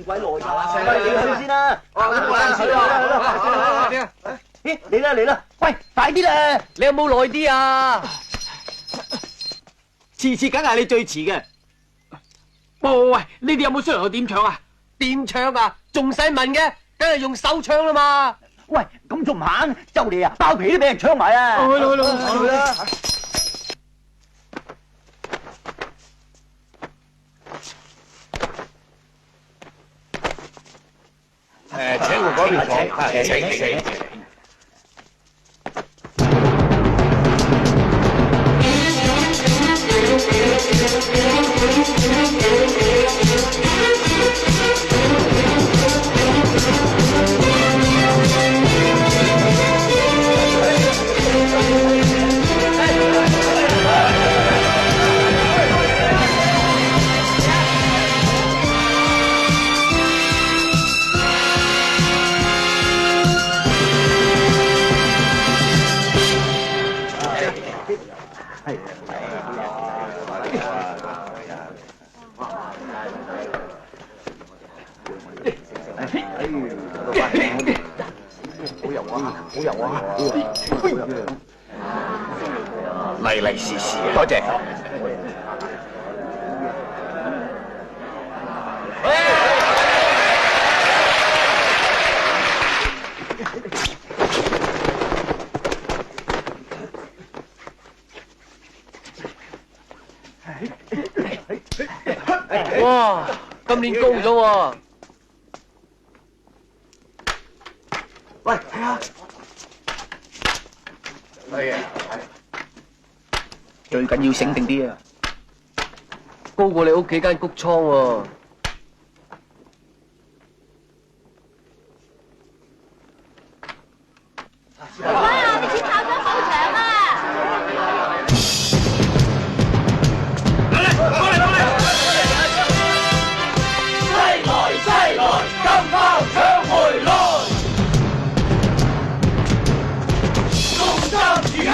鬼耐㗎，喂，你去先啦。咦，嚟啦嚟啦，喂，快啲啦！你有冇耐啲啊？次梗係你最遲嘅。喂，呢啲有冇商量到點搶啊？點搶啊？仲使問嘅？梗係用手槍啦嘛！喂，咁仲唔行？就你啊，包皮都俾人搶埋啊！去啦！請回嗰邊房，請。利是是啊！多謝。哇！今年高咗喎。喂，睇下。係啊。最緊要醒定啲啊！高過你屋企間谷倉喎。喂啊！你先跑咗好長啊！過嚟！西來，金包搶回來，共三如一，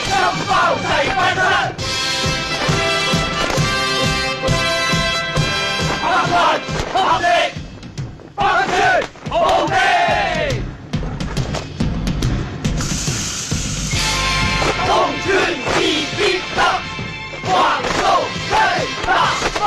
金包齊翻身。合群合力，不斷無敵。東村自必得，橫掃西南北。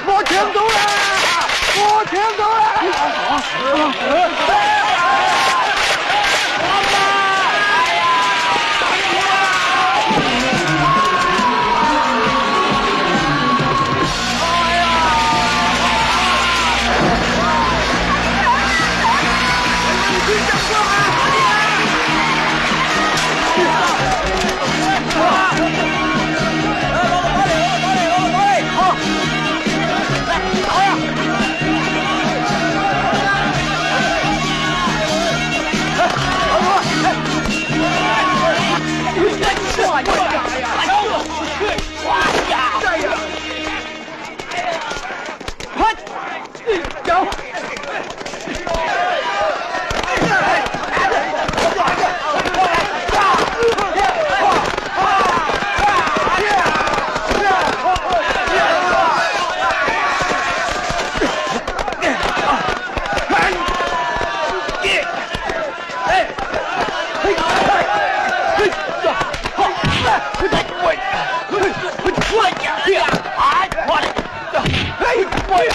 我搶到啦！我搶到啦！喂，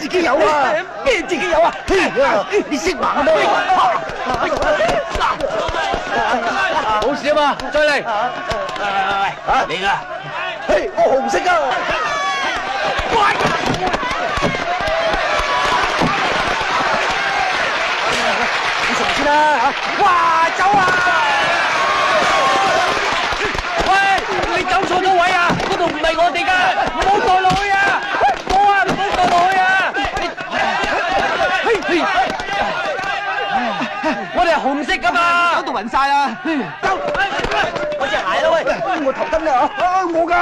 自己有啊？咩自己有啊？你識玩咩？冇事啊嘛，再嚟。你噶？嘿，我紅色啊！你上先啦嚇！哇，走啊！喂，你走錯咗位啊！嗰度唔係我哋㗎，唔好墮落去啊！我啊，唔好墮落去啊！我哋係紅色㗎嘛，搞到暈晒啦！走！我隻鞋啦喂，我頭燈啦嚇！我㗎！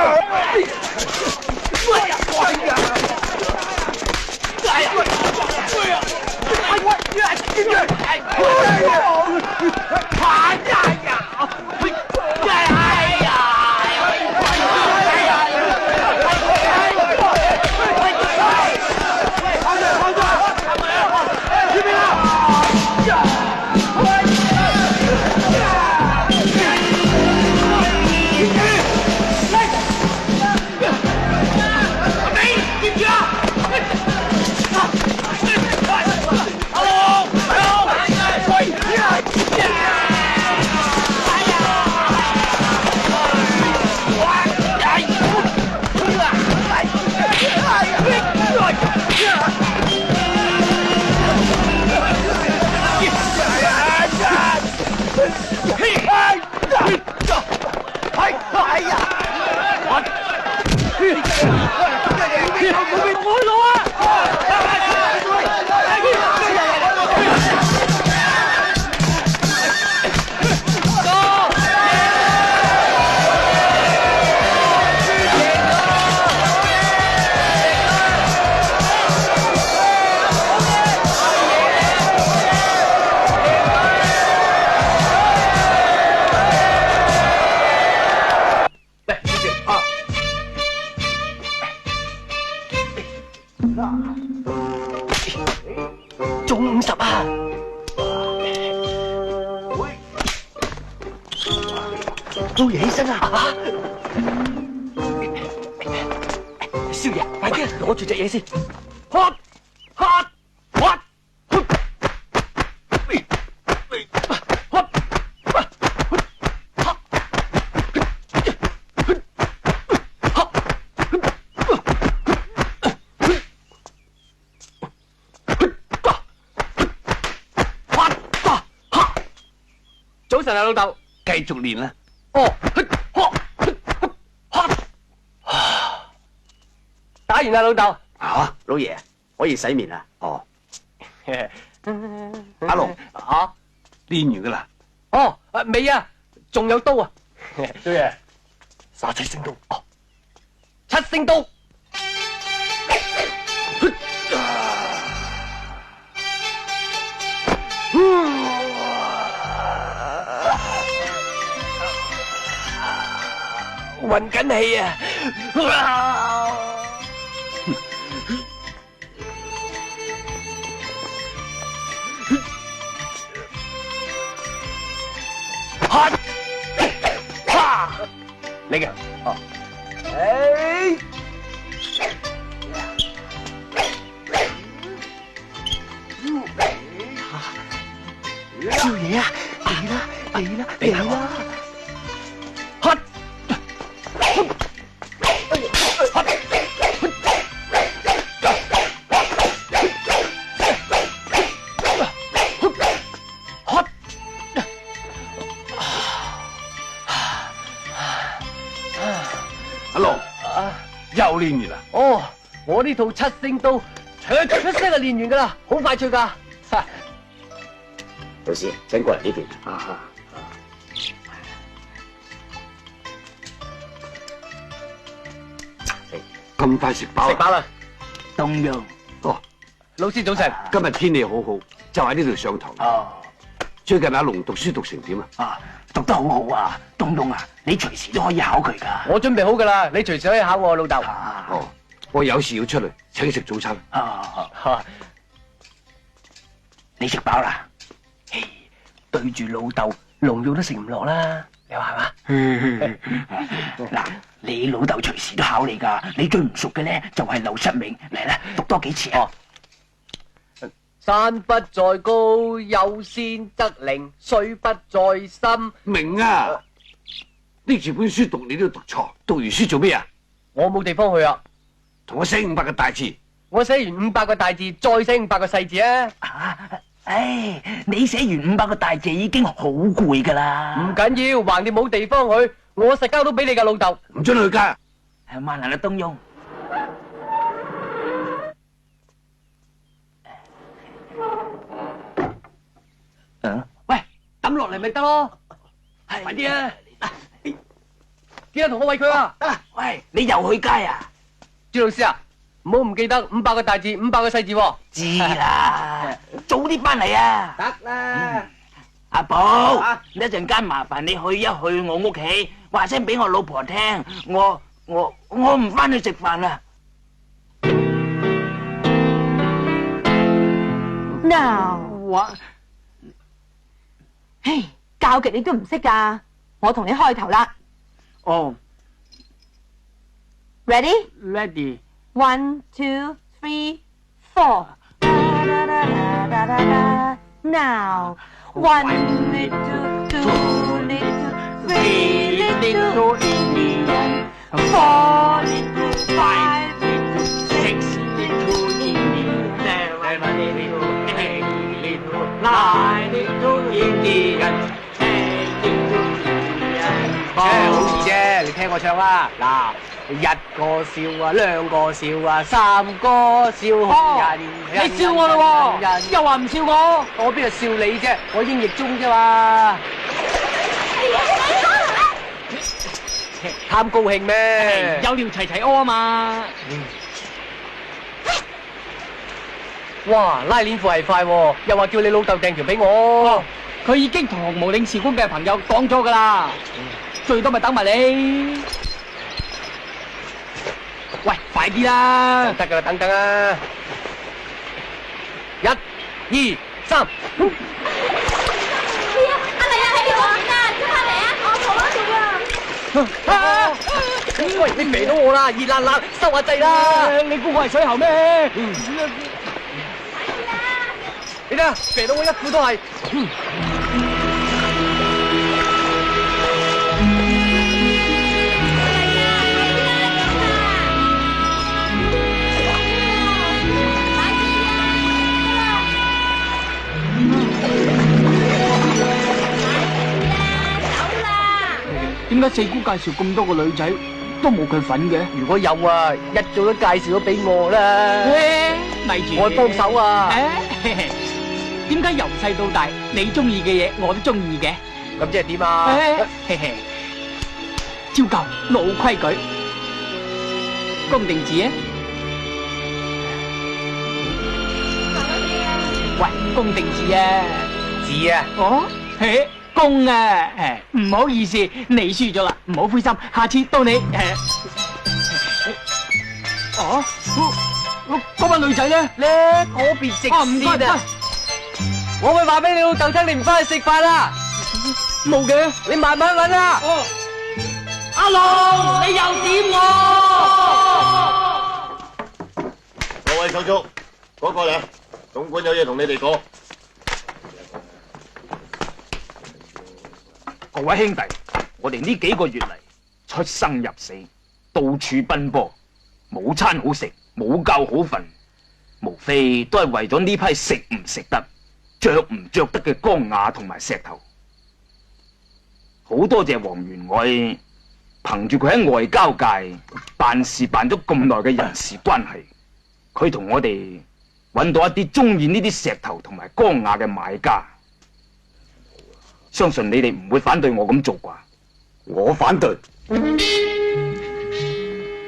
中50啊！到爺起身啦！少爺，快啲攞住隻嘢先。喝喝喝！早晨啊，老豆，繼續練啦。哦，打完啦，老豆。嚇，老爺可以洗面啦。哦，阿龍啊，練完噶啦。哦，未啊，仲有刀啊。少爺，耍七星刀。哦，七星刀。暈緊氣啊！你嘅哦，少爺啊，嚟啦嚟啦嚟啦！阿龍又練完啦。哦，我呢套七星刀，唰唰聲就練完噶啦，好快脆噶。老師，請過嚟呢邊。咁快食飽？食飽啦。凍陽。哦，老師早晨。今日天氣好好，就喺呢度上堂。哦。最近阿龍讀書讀成點啊？啊，讀得好好啊，東東啊，你隨時都可以考佢噶。我準備好噶啦，你隨時可以考我，老豆。哦，我有事要出嚟，請食早餐。你食飽啦？對住老豆，龍肉都食唔落啦，你話係嘛？嗱，你老豆隨時都考你噶，你最唔熟嘅咧就係劉失明。嚟啦，讀多幾次啊！山不在高，有仙則靈；水不在深。明啊！呢住本書讀你都讀錯，讀完書做咩啊？我冇地方去啊！同我寫500個大字。我寫完500個大字，再寫500個細字啊！唉，你寫完500個大字已經好攰噶啦。唔緊要，橫掂冇地方去，我實交到俾你噶老豆。唔准去街。萬能嘅東庸。喂，抌落嚟咪得咯，快啲啊！記得同我餵佢啊！喂，你又去街啊？朱老師啊，唔好唔記得500個大字，500個細字喎。知啦，早啲翻嚟啊！得啦，阿寶，一陣間麻煩你去一去我屋企，話聲俾我老婆聽，我唔翻去食飯啦。Now，哇！唉，教極你都唔識噶，我同你開頭啦。哦 Ready？ ，ready。 1, 2, 3, 4. Now, 1 little, 2 little, 3 little Indian, 4 little, 5 little, 6 little Indian, 7 little, 8 little, 9 little Indian, 10 little Indian. 好易啫，你聽我唱啦。嗱。1個笑啊，2個笑啊，3個笑紅人。你笑我咯喎，又話唔笑我，我邊度笑你啫？我英譯中啫嘛。貪高興咩？有條齊齊屙啊嘛。哇，拉鏈褲係快喎，又話叫你老豆訂條俾我。佢已經同紅毛領事館嘅朋友講咗噶啦，最多咪等埋你。喂，快啲啦！得噶啦，等啊！1、2、3。阿黎啊，喺呢度啊，出翻嚟啊！我坐喺度啊！喂，你肥到我啦，熱辣辣，收下掣啦！你估我係水喉咩？你睇下，肥到我一褲都係。點解四姑介紹咁多個女仔都冇佢份嘅？如果有啊，一早都介紹咗俾我啦。咪住，我幫手啊！點解由細到大你中意嘅嘢我都中意嘅？咁即係點啊？照舊老規矩，公定字啊？喂，公定字啊？字啊？哦，嘿。公啊，唔好意思，你輸咗啦，唔好灰心，下次到你。嗰班女仔咧，嗰邊食先啊！我會話俾你老豆聽，你唔翻去食飯啦。冇嘅，你慢慢搵啦。阿龍，你又點我？各位手足，嗰個嚟，總管有嘢同你哋講。各位兄弟，我哋呢幾個月嚟出生入死，到處奔波，冇餐好食，冇覺好瞓，無非都係為咗呢批食唔食得、着唔着得嘅缸瓦同埋石頭。好多謝黃員外，憑住佢喺外交界辦事辦咗咁耐嘅人事關係，佢同我哋揾到一啲中意呢啲石頭同埋缸瓦嘅買家。相信你哋唔會反對我咁做啩？我反對。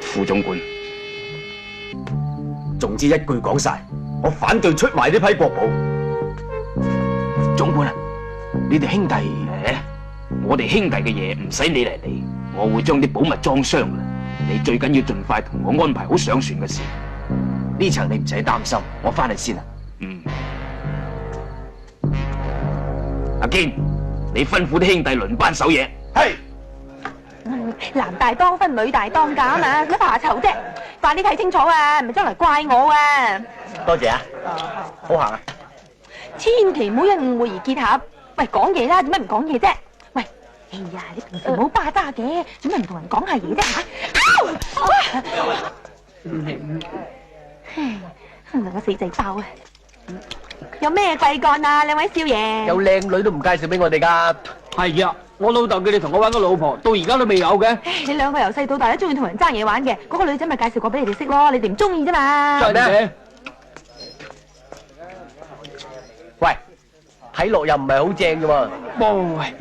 副總管，總之一句講晒，我反對出賣呢批國寶。總管啊，你哋兄弟，我哋兄弟嘅嘢唔使你嚟理，我會將啲寶物裝箱噶啦。你最緊要盡快同我安排好上船嘅事。呢層你唔使擔心，我翻嚟先啦。阿堅，你吩咐啲兄弟輪班守夜。係。男大當婚，女大當嫁啊嘛，乜怕醜啫？快啲睇清楚啊，唔係將來怪我啊！多謝啊，好行啊！千祈唔好因誤會而結合。喂，講嘢啦，點解唔講嘢啫？喂，哎呀，你平時唔好巴渣嘅，做咩唔同人講下嘢啫嚇？兩個死仔包啊！有咩貴幹啊，兩位少爺？有靚女都唔介紹俾我哋㗎。係啊，我老豆叫你同我搵個老婆，到而家都未有嘅。你兩個由細到大都中意同人爭嘢玩嘅，嗰個女仔咪介紹過俾你哋識咯，你哋唔中意啫嘛。真嘅？喂，睇落又唔係好正㗎喎。喂，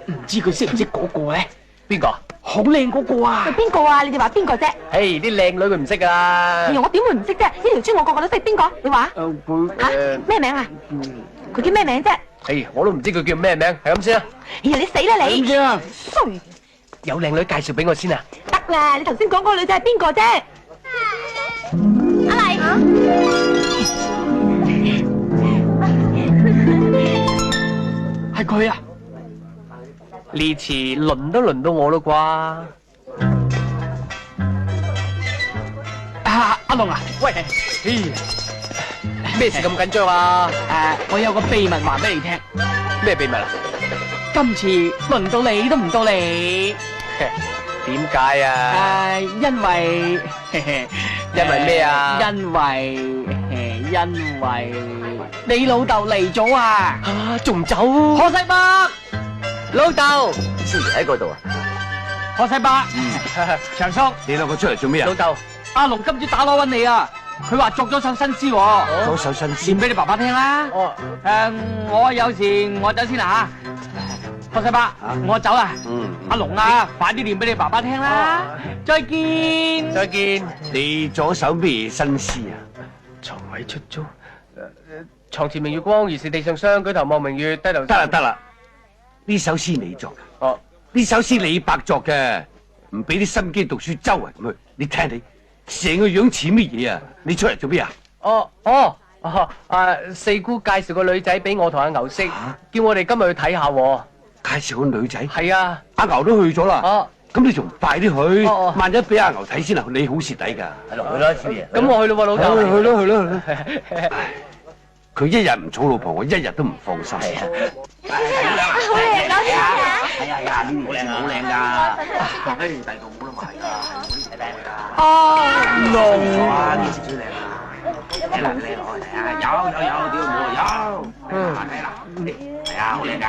唔知佢識唔識嗰個咧？邊個？好靚嗰個啊！邊個啊？你哋話邊個啫？唉，啲靚女佢唔識㗎啦。我點會唔識啫？呢條村我個個都識，邊個？你話？佢咩名啊？佢叫咩名啫？唉，我都唔知佢叫咩名，係咁先啦。哎呀，你死啦你！點知啊？衰！有靚女介紹俾我先啊！得啦，你頭先講嗰個女仔係邊個啫？阿麗，係佢啊！呢次輪都輪到我啦啩？阿龍啊，喂，咩事咁緊張啊？我有個秘密話俾你聽。咩秘密啊？今次輪到你都唔到你。點解啊？因為咩啊？因為你老豆嚟咗啊！仲走？何世伯，老豆，先嚟喺嗰度啊！何世伯，長叔，你兩個出嚟做咩啊？老豆，阿龍今朝打攞揾你啊！佢話作咗首新詩喎，左手新念俾你爸爸聽啦。我有事我走先啦嚇。何世伯，我走啦。阿龍啊，快啲念俾你爸爸聽啦。再見。再見。你左手咩新詩啊？床位出租，床前明月光，疑是地上霜。舉頭望明月，低頭。得啦得啦，呢首詩你作嘅。哦，呢首詩李白作嘅，唔俾啲心機讀書，周圍咁去。你睇下你，成個樣似乜嘢啊？你出嚟做咩啊？四姑介紹個女仔俾我同阿牛識，叫我哋今日去睇下。介紹個女仔？係啊，阿牛都去咗啦。咁你仲唔快啲去？哦萬一俾阿牛睇先啊，你好蝕底㗎。係咯，去啦，少爺。咁我去咯，老豆。去咯。佢一日唔寵老婆，我一日都唔放心。好靚，攞啲啊！係啊，呢啲好靚㗎。第度冇得賣㗎，係靚㗎。龍哇，呢隻最靚啊！睇啦，靚我睇下，有，屌冇啊有。睇啦，係啊，好靚㗎。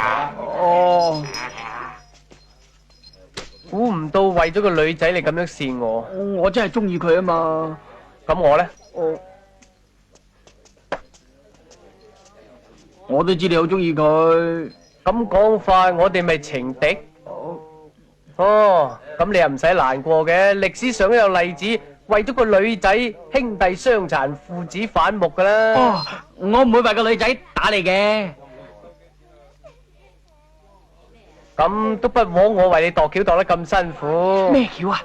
估唔到為咗個女仔你咁樣扇我，我真係中意佢啊嘛。咁我咧？我都知你好中意佢。咁講法，我哋咪情敵？咁你又唔使難過嘅，歷史上都有例子，為咗個女仔，兄弟相殘，父子反目噶啦。我唔會為個女仔打你嘅。咁都不枉我為你度橋度得咁辛苦。咩橋啊？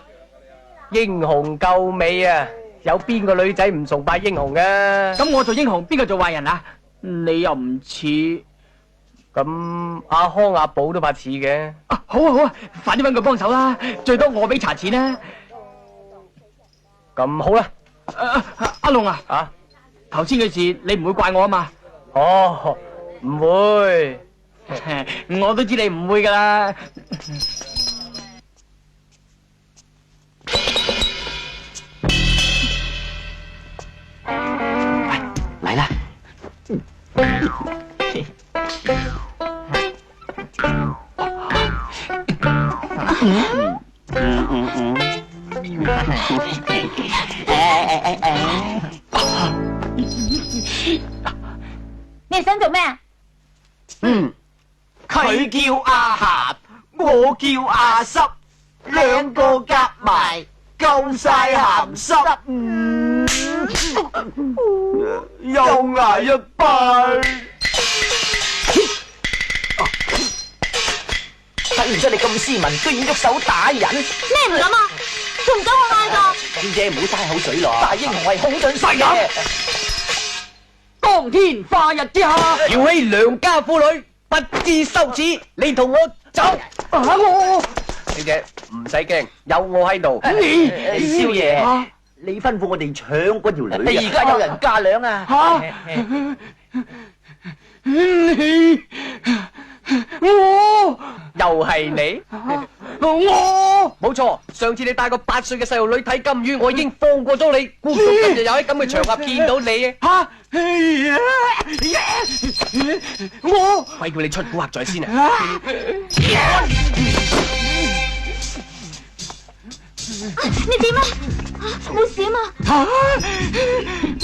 英雄救美啊！有邊個女仔唔崇拜英雄嘅？咁我做英雄，邊個做壞人啊？你又唔似。咁阿康阿寶都怕似嘅。好啊，快啲搵佢幫手啦！最多我俾茶錢啦。咁好啦。阿龍啊，頭先嘅事你唔會怪我啊嘛？唔會。我都知你唔會噶啦。嚟啦！你想做咩啊？佢叫阿霞，我叫阿濕，兩個夾埋夠晒鹹濕，又捱一拜。睇唔出你咁斯文，居然喐手打人。咩唔敢啊？仲唔想我嗌個？小姐唔好嘥口水咯，大英雄係空盡世嘅。當天化日之下，撩起良家婦女，不知羞恥，你同我走。我你姐唔使驚，有我喺度。少爺，你吩咐我哋搶嗰條女，而家有人嫁娘啊！我又係你？我冇錯，上次你帶個8歲嘅細路女睇金魚，我已經放過咗你，估唔到今日又喺咁嘅場合見到你啊！我鬼叫你出古惑仔先啊！你點啊？冇事啊嘛？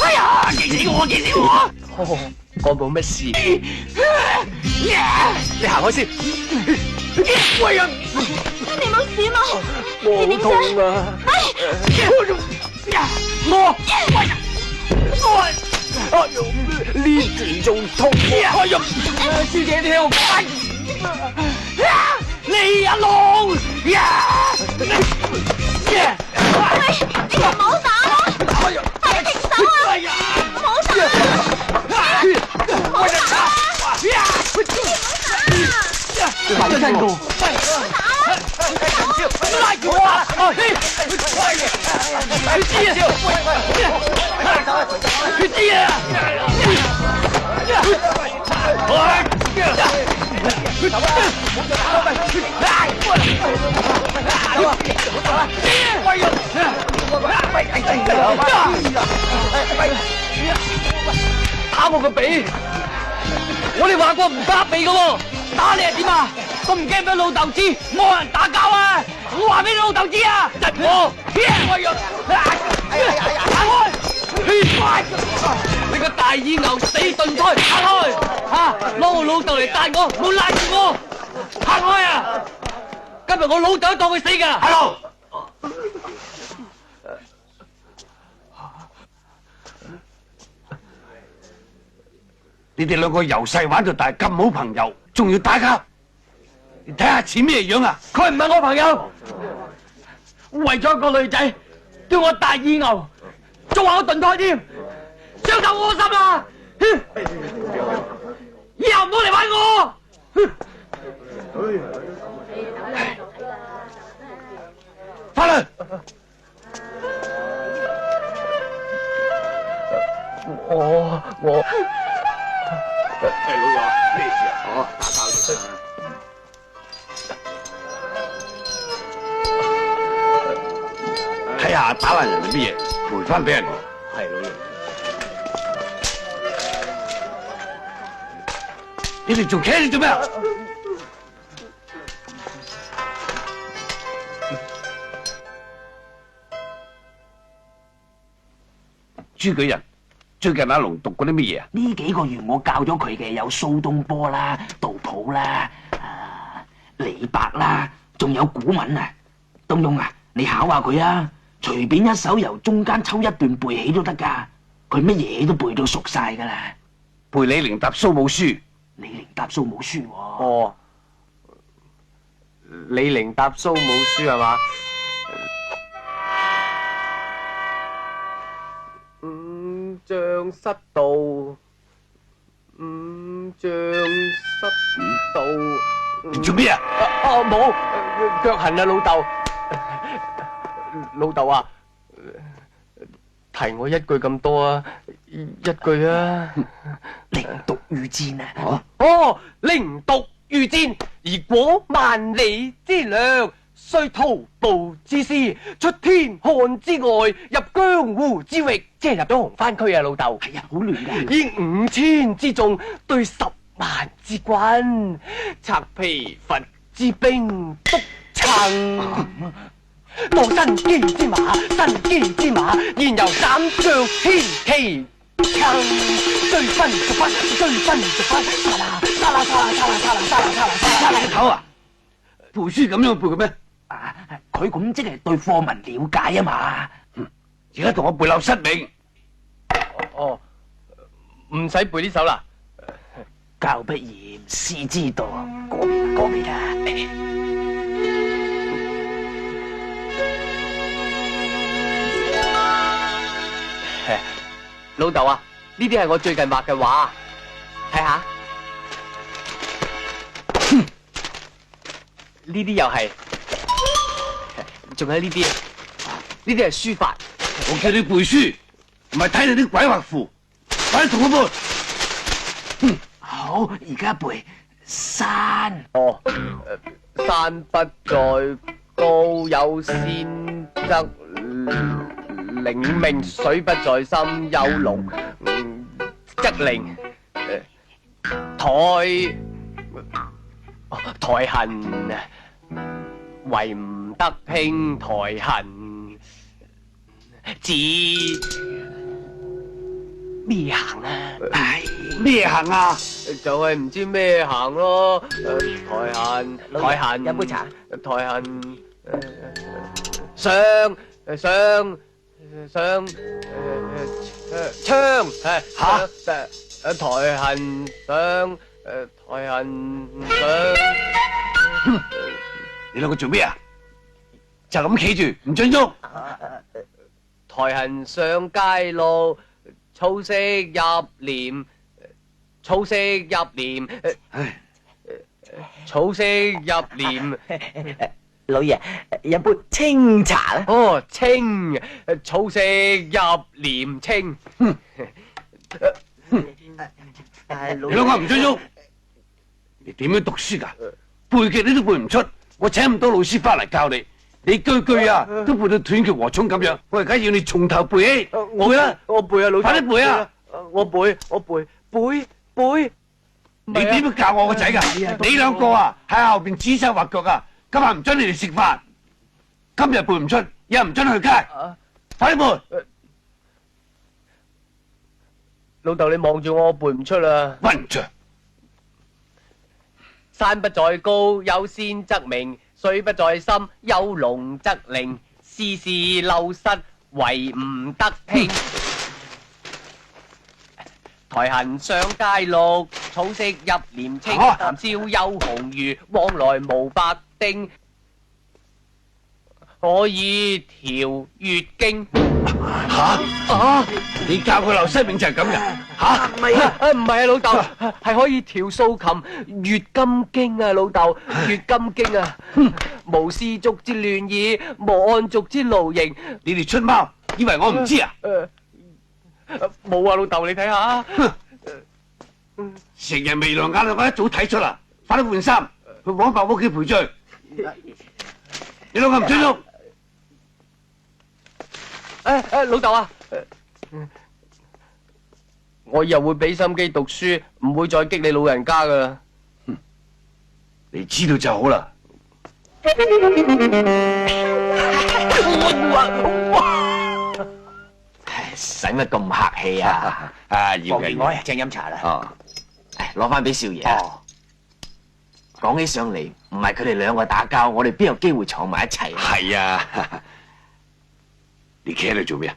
哎呀！激死我！我冇乜事，你行開先。喂呀！你冇事啊嘛？我好痛啊！呢段仲痛啊！小姐你聽我講，你阿龍呀！你唔好打啦！快啲停手啊！唔好打！唔好打！埋身個，拉住我啊！佢知啊！打我個鼻！我哋話過唔打鼻噶喎，打你係點啊？我唔驚俾老豆知，冇人打交啊！我話俾你老豆知啊！我你個大耳牛死鈍胎，行開！攞我老豆嚟帶我，冇拉住我，行開啊！今日我老豆都當佢死㗎。Hello。你哋兩個由細玩到大咁好朋友，仲要打交？你睇下似咩樣啊？佢唔係我朋友，為咗個女仔，叫我大耳牛，仲話我鈍胎添，傷透我心啊！以後唔好嚟玩我！翻嚟！我。老友，咩事啊？打交啫。睇下打爛人哋乜嘢，賠翻俾人。係老友。你哋仲企喺度做咩啊？朱舉人。最近阿龍讀過啲乜嘢啊？呢幾個月我教咗佢嘅有蘇東坡啦、杜甫啦、李白啦，仲有古文啊。東庸啊，你考下佢啊，隨便一首由中間抽一段背起都得噶，佢乜嘢都背到熟晒噶啦。背李陵答蘇武書。李陵答蘇武書喎。哦，李陵答蘇武書係嘛？將失道，將失道。你做咩啊？冇，腳痕啊，老豆。老豆啊，提我一句咁多啊，一句啊。寧獨御戰啊！哦，寧獨御戰，而果萬里之良，須徒步之師，出天漢之外，入江湖之域，即係入咗紅番區啊！老豆，係啊，好亂㗎。以5000之眾對10萬之軍，拆皮佛之兵督撐。我身騎之馬，身騎之馬，現由斬將牽其撐，追分就分，追分就分，沙啦沙啦沙啦沙啦沙啦沙啦沙啦沙啦。頭啊，背書咁樣背嘅咩？佢咁即係對課文了解啊嘛。而家同我背柳失明。哦，唔使背呢首啦。教不嚴，師之道，嗰邊啦。老豆啊，呢啲係我最近畫嘅畫，睇下。呢啲又係。仲有呢啲啊，呢啲係書法。我叫你背書，唔係睇你啲鬼畫符。快啲同我背。好，而家背山。哦，山不在高，有仙則靈命；水不在深，有龍則靈。台行為唔得興，台行指咩行啊？咩行啊？就係唔知咩行咯。台行飲杯茶。台行上槍嚇台行上台行上。你兩個做咩啊？就咁企住，唔准喐。台行上街路，草色入簾，草色入簾，草色入簾。老爺，飲杯清茶啦。哦，清，草色入簾清。你兩個唔准喐。你點樣讀書㗎？背極你都背唔出，我請唔到老師翻嚟教你。你句句啊都背到斷橋禾蟲咁樣，我而家要你從頭背起。背啦，我背啊，老師。快啲背啊！我背。你點樣教我個仔㗎？你兩個啊喺後邊指手畫腳啊！今日唔准你哋食飯，今日背唔出，日唔准去街。快啲背！老豆，你望住我背唔出啦。混帳！山不在高，有仙則名；水不在深，有龍則靈。事事漏失，為唔得興。台行上街路，草色入簾清。談笑有鴻儒，往來無白丁。可以調月經。你教佢劉西銘就係咁嘅嚇？唔係啊，老豆，係可以調素琴、閱金經啊，老豆，閱金經啊。無絲竹之亂耳，無案竹之勞形。你哋出貓，以為我唔知啊？冇啊，老豆，你睇下。成日眉來眼去，我一早睇出啦。快啲換衫，去黃伯屋企賠罪。你兩個唔准喐。老豆啊，我以後會俾心機讀書，唔會再激你老人家噶啦。你知道就好啦。使乜咁客氣啊？要嘅。我正飲茶啦。哦，攞翻俾少爺啊。講起上嚟，唔係佢哋兩個打交，我哋邊有機會坐埋一齊啊？係啊。你企喺度做咩啊？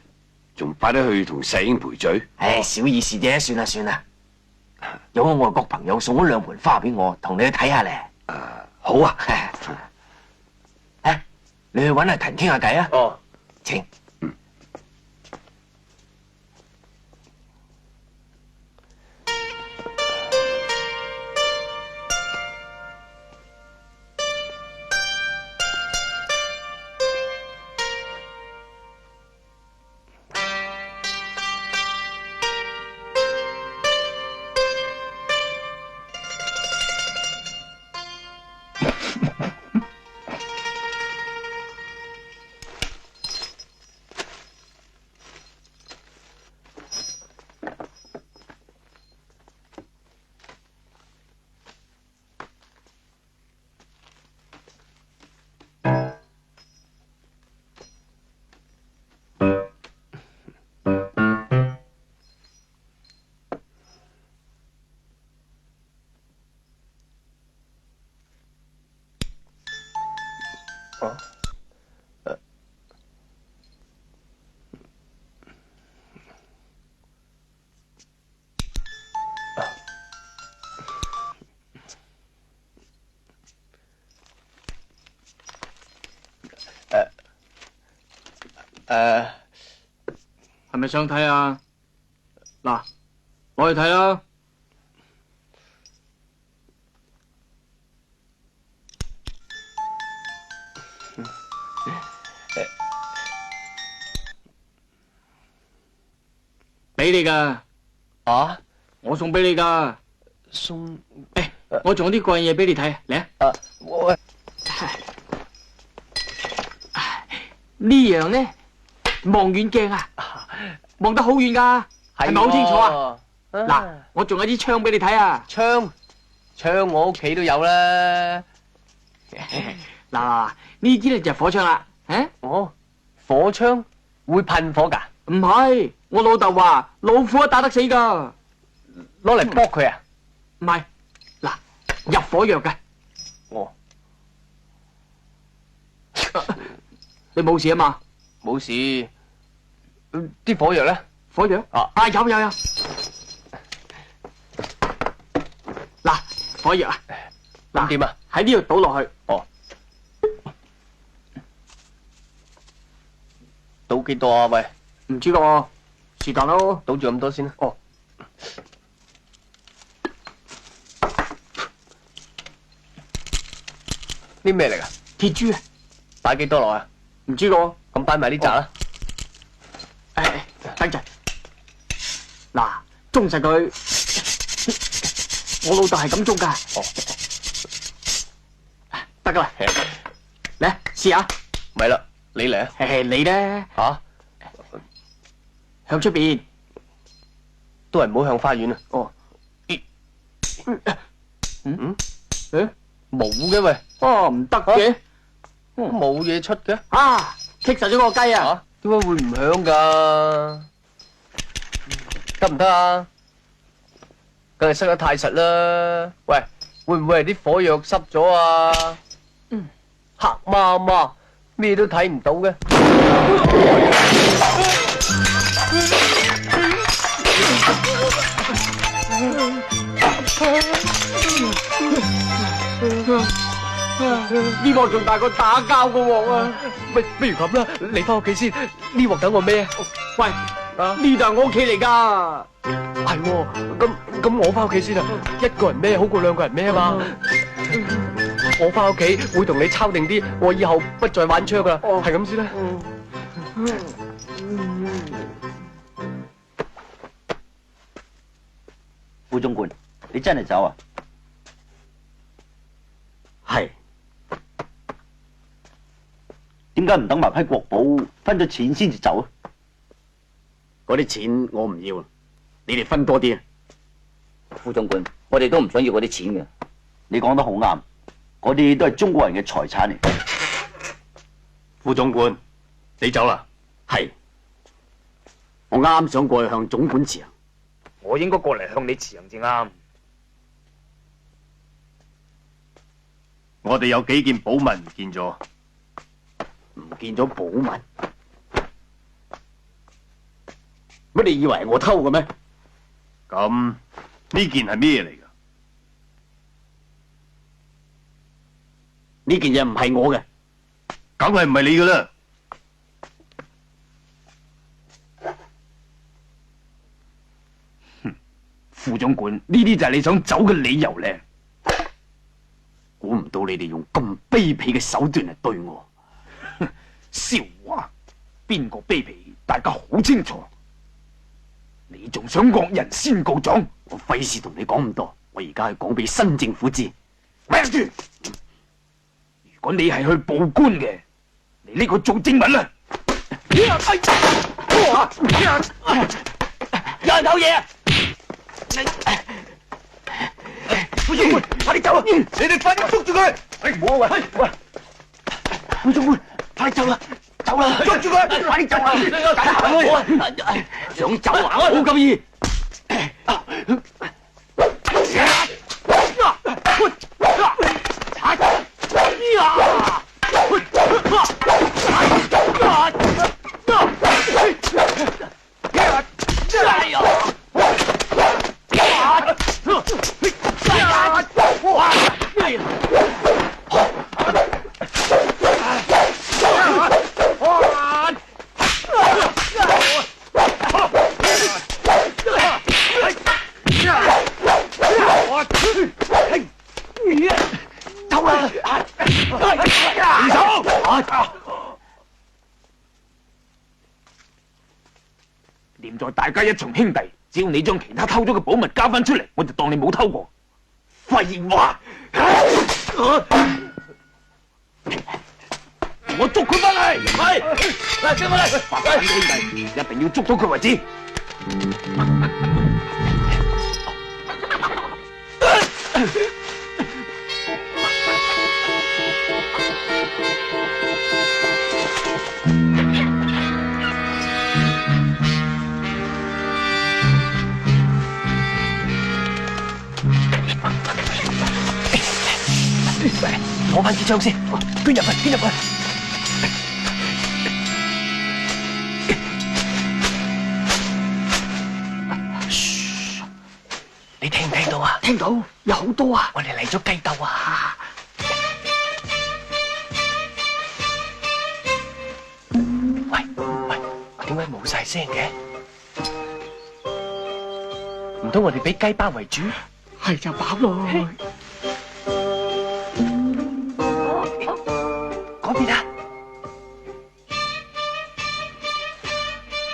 仲快啲去同世英賠罪？唉，小意思啫，算啦。有個外國朋友送咗2盆花俾我，同你去睇下咧。好啊。你去搵阿騰傾下偈啊。哦，請。係咪想睇啊？嗱，我去睇啦。俾你噶。啊？我送俾你噶。送？我仲有啲過癮嘢俾你睇，嚟啊！喂，呢樣呢，望遠鏡啊，望得好遠噶，係咪好清楚啊？嗱，我仲有支槍俾你睇啊！槍我屋企都有啦。嗱，呢支咧就係火槍啦。哦，火槍會噴火噶？唔係，我老豆話老虎都打得死噶，攞嚟搏佢啊？唔係，嗱，入火藥嘅。哦，你冇事啊嘛？冇事。啲火藥咧？火藥？有。嗱，火藥啊！咁點啊？喺呢度倒落去。哦。倒幾多啊？喂，唔知個，是但咯。倒住咁多先啦。哦。呢咩嚟噶？鐵珠啊！擺幾多落啊？唔知個。咁擺埋呢扎啦。等陣。嗱，裝實佢。我老豆係咁裝噶。哦。得噶啦。嚟，試下。咪啦，你嚟啊。你咧？吓？向出邊。都係唔好向花園啊。哦。冇嘅喂。哦，唔得嘅。冇嘢出嘅。棘實咗個雞啊！點解會唔響噶？得唔得啊？梗係塞得太實啦！喂，會唔會係啲火藥濕咗啊？黑麻麻，咩都睇唔到嘅。呢鑊仲大過打交個鑊啊！不如咁啦，你翻屋企先，呢鑊等我孭。喂，呢度係我屋企嚟噶。係喎，咁我翻屋企先啦，一個人孭好過兩個人孭啊嘛。我翻屋企會同你抄定啲，我以後不再玩槍噶啦，係咁先啦。副總管，你真係走啊？係。點解唔等埋批國寶分咗錢先至走啊？嗰啲錢我唔要，你哋分多啲啊！副總管，我哋都唔想要嗰啲錢嘅。你講得好啱，嗰啲都係中國人嘅財產嚟。副總管，你走啦？係。我啱想過去向總管辭行。我應該過嚟向你辭行至啱。我哋有幾件寶物唔見咗。唔見咗寶物？乜你以為係我偷嘅咩？咁呢件係咩嚟噶？呢件嘢唔係我嘅，梗係唔係你噶啦！副總管，呢啲就係你想走嘅理由咧。估唔到你哋用咁卑鄙嘅手段嚟對我。笑話，邊個卑鄙？大家好清楚。你仲想惡人先告狀？我費事同你講咁多，我而家係講俾新政府知。咪住！如果你係去報官嘅，你呢個做證物啦！有人偷嘢啊！副總官，快啲走啊！你哋快啲捉住佢！唔好啊！喂，副總官，快啲走啦！走啦！捉住佢！快啲走啊！想走啊？冇咁易！念在大家一場兄弟，只要你將其他偷咗嘅寶物交翻出嚟，我就當你冇偷過。廢話！我捉佢翻嚟，係，跟我嚟，爸爸兄弟，一定要捉到佢為止。攞翻支槍先，捐入去，捐入去。噓，你聽唔聽到啊？聽到，有好多啊！我哋嚟咗雞竇啊！喂，點解冇晒聲嘅？唔通我哋俾雞包圍住？係就飽咯。嗰邊啊！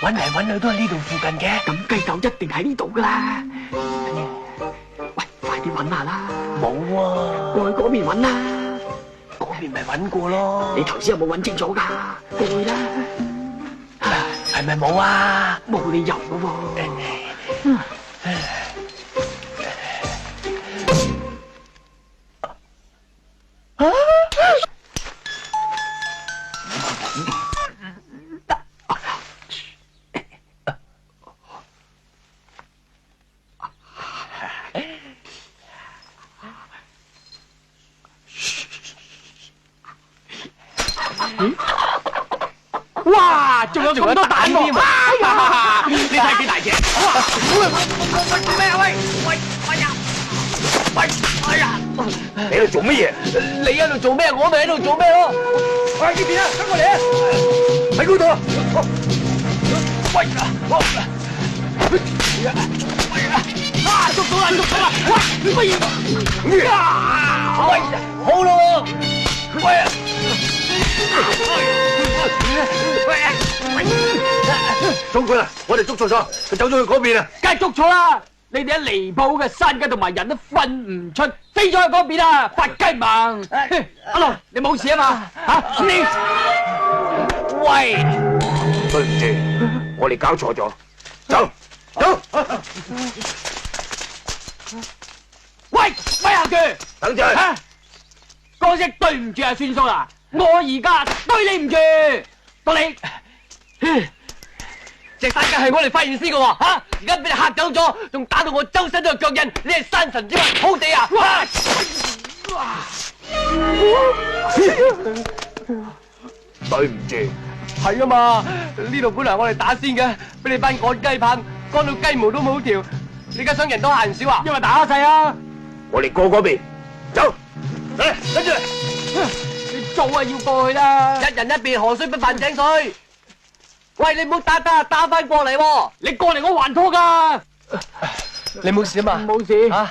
揾嚟揾去都係呢度附近嘅。咁雞竇一定喺呢度噶啦。喂，快啲揾下啦！冇喎，過去嗰邊揾啦。嗰邊咪揾過咯。你頭先有冇揾清楚㗎？過去啦。係咪冇啊？冇理由㗎喎。哇！仲有咁多蛋添啊！你睇幾大隻？哇！喂，做咩啊？喂！哎呀！你喺度做乜嘢？你喺度做咩？我咪喺度做咩咯？喂，呢邊啊，跟過嚟啊！喺嗰度啊！喂！捉到啦！喂！乜嘢？喂！好咯！喂！中佢啦！我哋捉錯咗，佢走咗去嗰邊啊！梗係捉錯啦！你哋喺離譜嘅山雞同埋人都分唔出，飛咗去嗰邊啊！發雞盲！阿龍，你冇事啊嘛？嚇你！喂！對唔住，我哋搞錯咗，走！喂，咪下佢！等陣！嚇，講聲對唔住啊，算數啦！我而家對你唔住，到你。隻山雞係我哋發現先嘅喎，嚇！而家俾你嚇走咗，仲打到我周身都係腳印，你係山神之物，好地啊！對唔住，係啊嘛，呢度本來我哋打先嘅，俾你班趕雞棒趕到雞毛都冇條，你而家想人多閒少啊？因為打細啊！我哋過嗰邊，走！嚟，跟住嚟。你早啊要過去啦！一人一邊，河水不犯井水。喂，你唔好打翻過嚟喎！你過嚟我還拖㗎。你冇事啊嘛？冇事。嚇，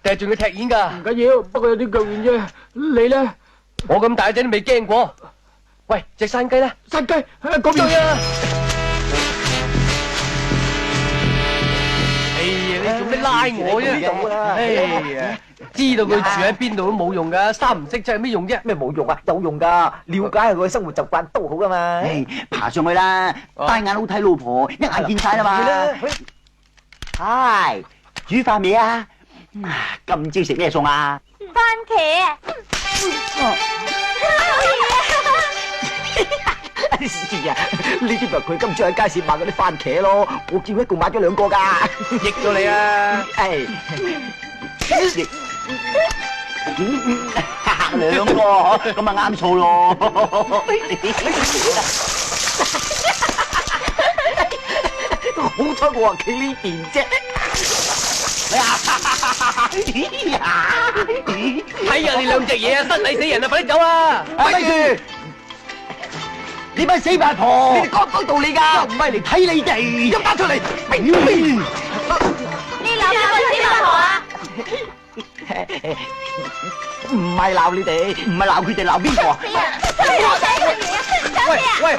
定係仲要踢毽㗎？唔緊要，不過有啲腳軟啫。你咧？我咁大隻都未驚過。喂，隻山雞咧？山雞嗰邊啊！哎呀，你做咩拉我啫？哎呀，知道佢住喺邊度都冇用噶，三唔識七有咩用啫？咩冇用啊？有用噶，了解下佢嘅生活習慣都好噶嘛。爬上去啦，單眼好睇老婆，一眼見晒啦嘛。係，煮飯未啊？今朝食咩餸啊？番茄啊！是啊，呢啲咪佢今朝喺街市買嗰啲番茄咯，我見佢一共買咗2個噶，益咗你啊！係2個，咁咪啱數咯。好彩我話企呢邊啫。睇下你兩隻嘢啊，失禮死人啊！快啲走啊！咪住！你班死八婆！你哋講唔講道理㗎？又唔係嚟睇你哋，一打出嚟，明明！你鬧邊個死八婆啊？唔係鬧你哋，唔係鬧佢哋，鬧邊個啊？喂，喂，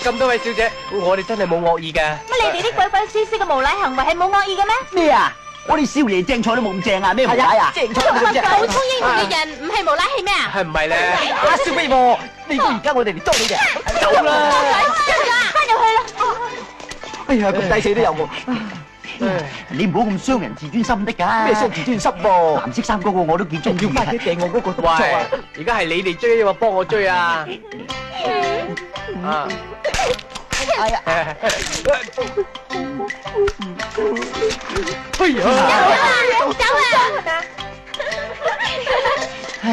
咁多位小姐，我哋真係冇惡意㗎。乜你哋啲鬼鬼祟祟嘅無賴行為係冇惡意嘅咩？咩啊？我哋少爺正菜都冇咁正啊！咩無賴啊？正菜都冇咁正。普通英雄嘅人唔係無賴係咩啊？係唔係咧？阿小飛貨，你估而家我哋嚟捉你嘅？走啦！翻入去啦！哎呀，咁抵死都有喎！你唔好咁傷人自尊心得㗎。咩傷自尊心噃？藍色衫嗰個我都幾中意。快啲掟我嗰個動作啊！而家係你哋追，我幫我追啊！啊！哎呀！哎呀！走啊！唉，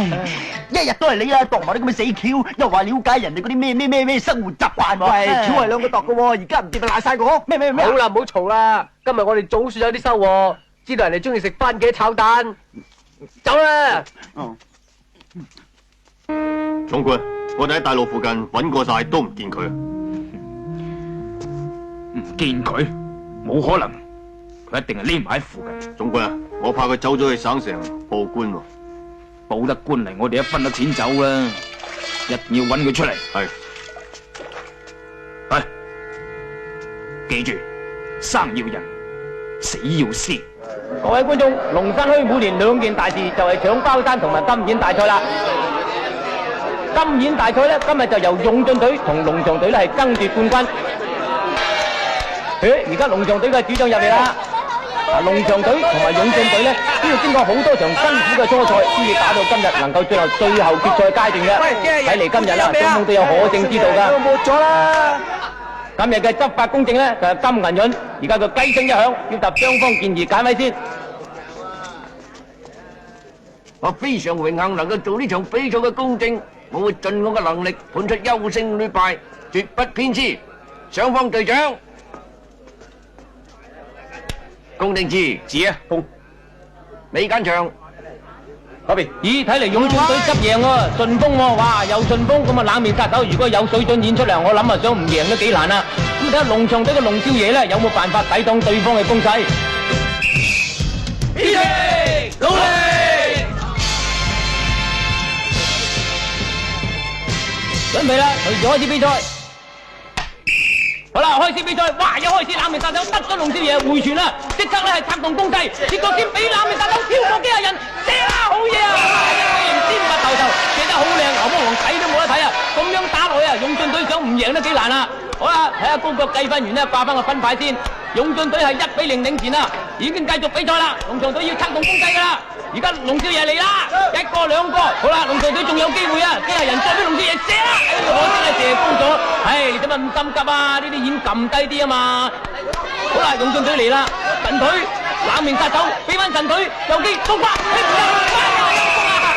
一日都係你啦，度埋啲咁嘅死橋，又話了解人哋嗰啲咩生活習慣喎。喂，橋係兩個度嘅喎，而家唔掂咪賴晒我。咩？好啦，唔好嘈啦！今日我哋總算有啲收穫，知道人哋中意食番茄炒蛋。走啦！總管，我哋喺大路附近揾過晒，都唔見佢。唔見佢，冇可能，佢一定係匿埋喺附近。總管啊，我怕佢走咗去省城報官喎。報得官嚟，我哋一分得錢走啦，一定要揾佢出嚟。係，係，記住，生要人，死要屍。各位觀眾，龍山區每年2件大事就係搶包山同埋金演大賽啦。金演大賽咧，今日就由勇進隊同龍翔隊咧係爭奪冠軍。而家龍翔隊嘅主將入嚟啦。龍翔隊同埋勇進隊咧，都要經過好多場辛苦嘅初賽，先至打到今日能夠進入最後決賽階段嘅。睇嚟今日啦，雙方都有可勝之道㗎。沒咗啦！今日嘅執法公正咧就係金銀潤，而家個雞聲一響，要答雙方建議揀位先。我非常榮幸能夠做呢場比賽嘅公正，我會盡我嘅能力判出優勝劣敗，絕不偏私。雙方隊長，公定字字啊，公。你揀場嗰邊。咦，睇嚟勇進隊執贏喎，順風喎，哇，有順風咁啊！冷面殺手如果有水準演出嚟，我諗啊想唔贏都幾難啊！咁睇下龍翔隊嘅龍少爺咧，有冇辦法抵擋對方嘅攻勢？起力，努力！準備啦，隨時開始比賽。好啦，開始比賽，哇！一開始冷面殺手得咗龍少爺回傳啦，即刻咧係策動攻勢，結果先俾冷面殺手超過機械人，射啦，好嘢啊！先拔頭籌，射得好靚，牛魔王睇都冇得睇啊！咁樣打落去啊，勇進隊想唔贏都幾難啊！好啦，睇下高腳計分員咧掛翻個分牌先，勇進隊係1-0領前啦，已經繼續比賽啦，龍翔隊要策動攻勢噶啦！而家龍少爺嚟啦，一個兩個，好啦，龍翔隊仲有機會啊！機械人再俾龍少爺射啦，可惜係射高咗。唉，你做乜咁心急啊？呢啲演撳低啲啊嘛！好啦，勇進隊嚟啦，神腿冷面殺手，俾翻神腿，有機觸發，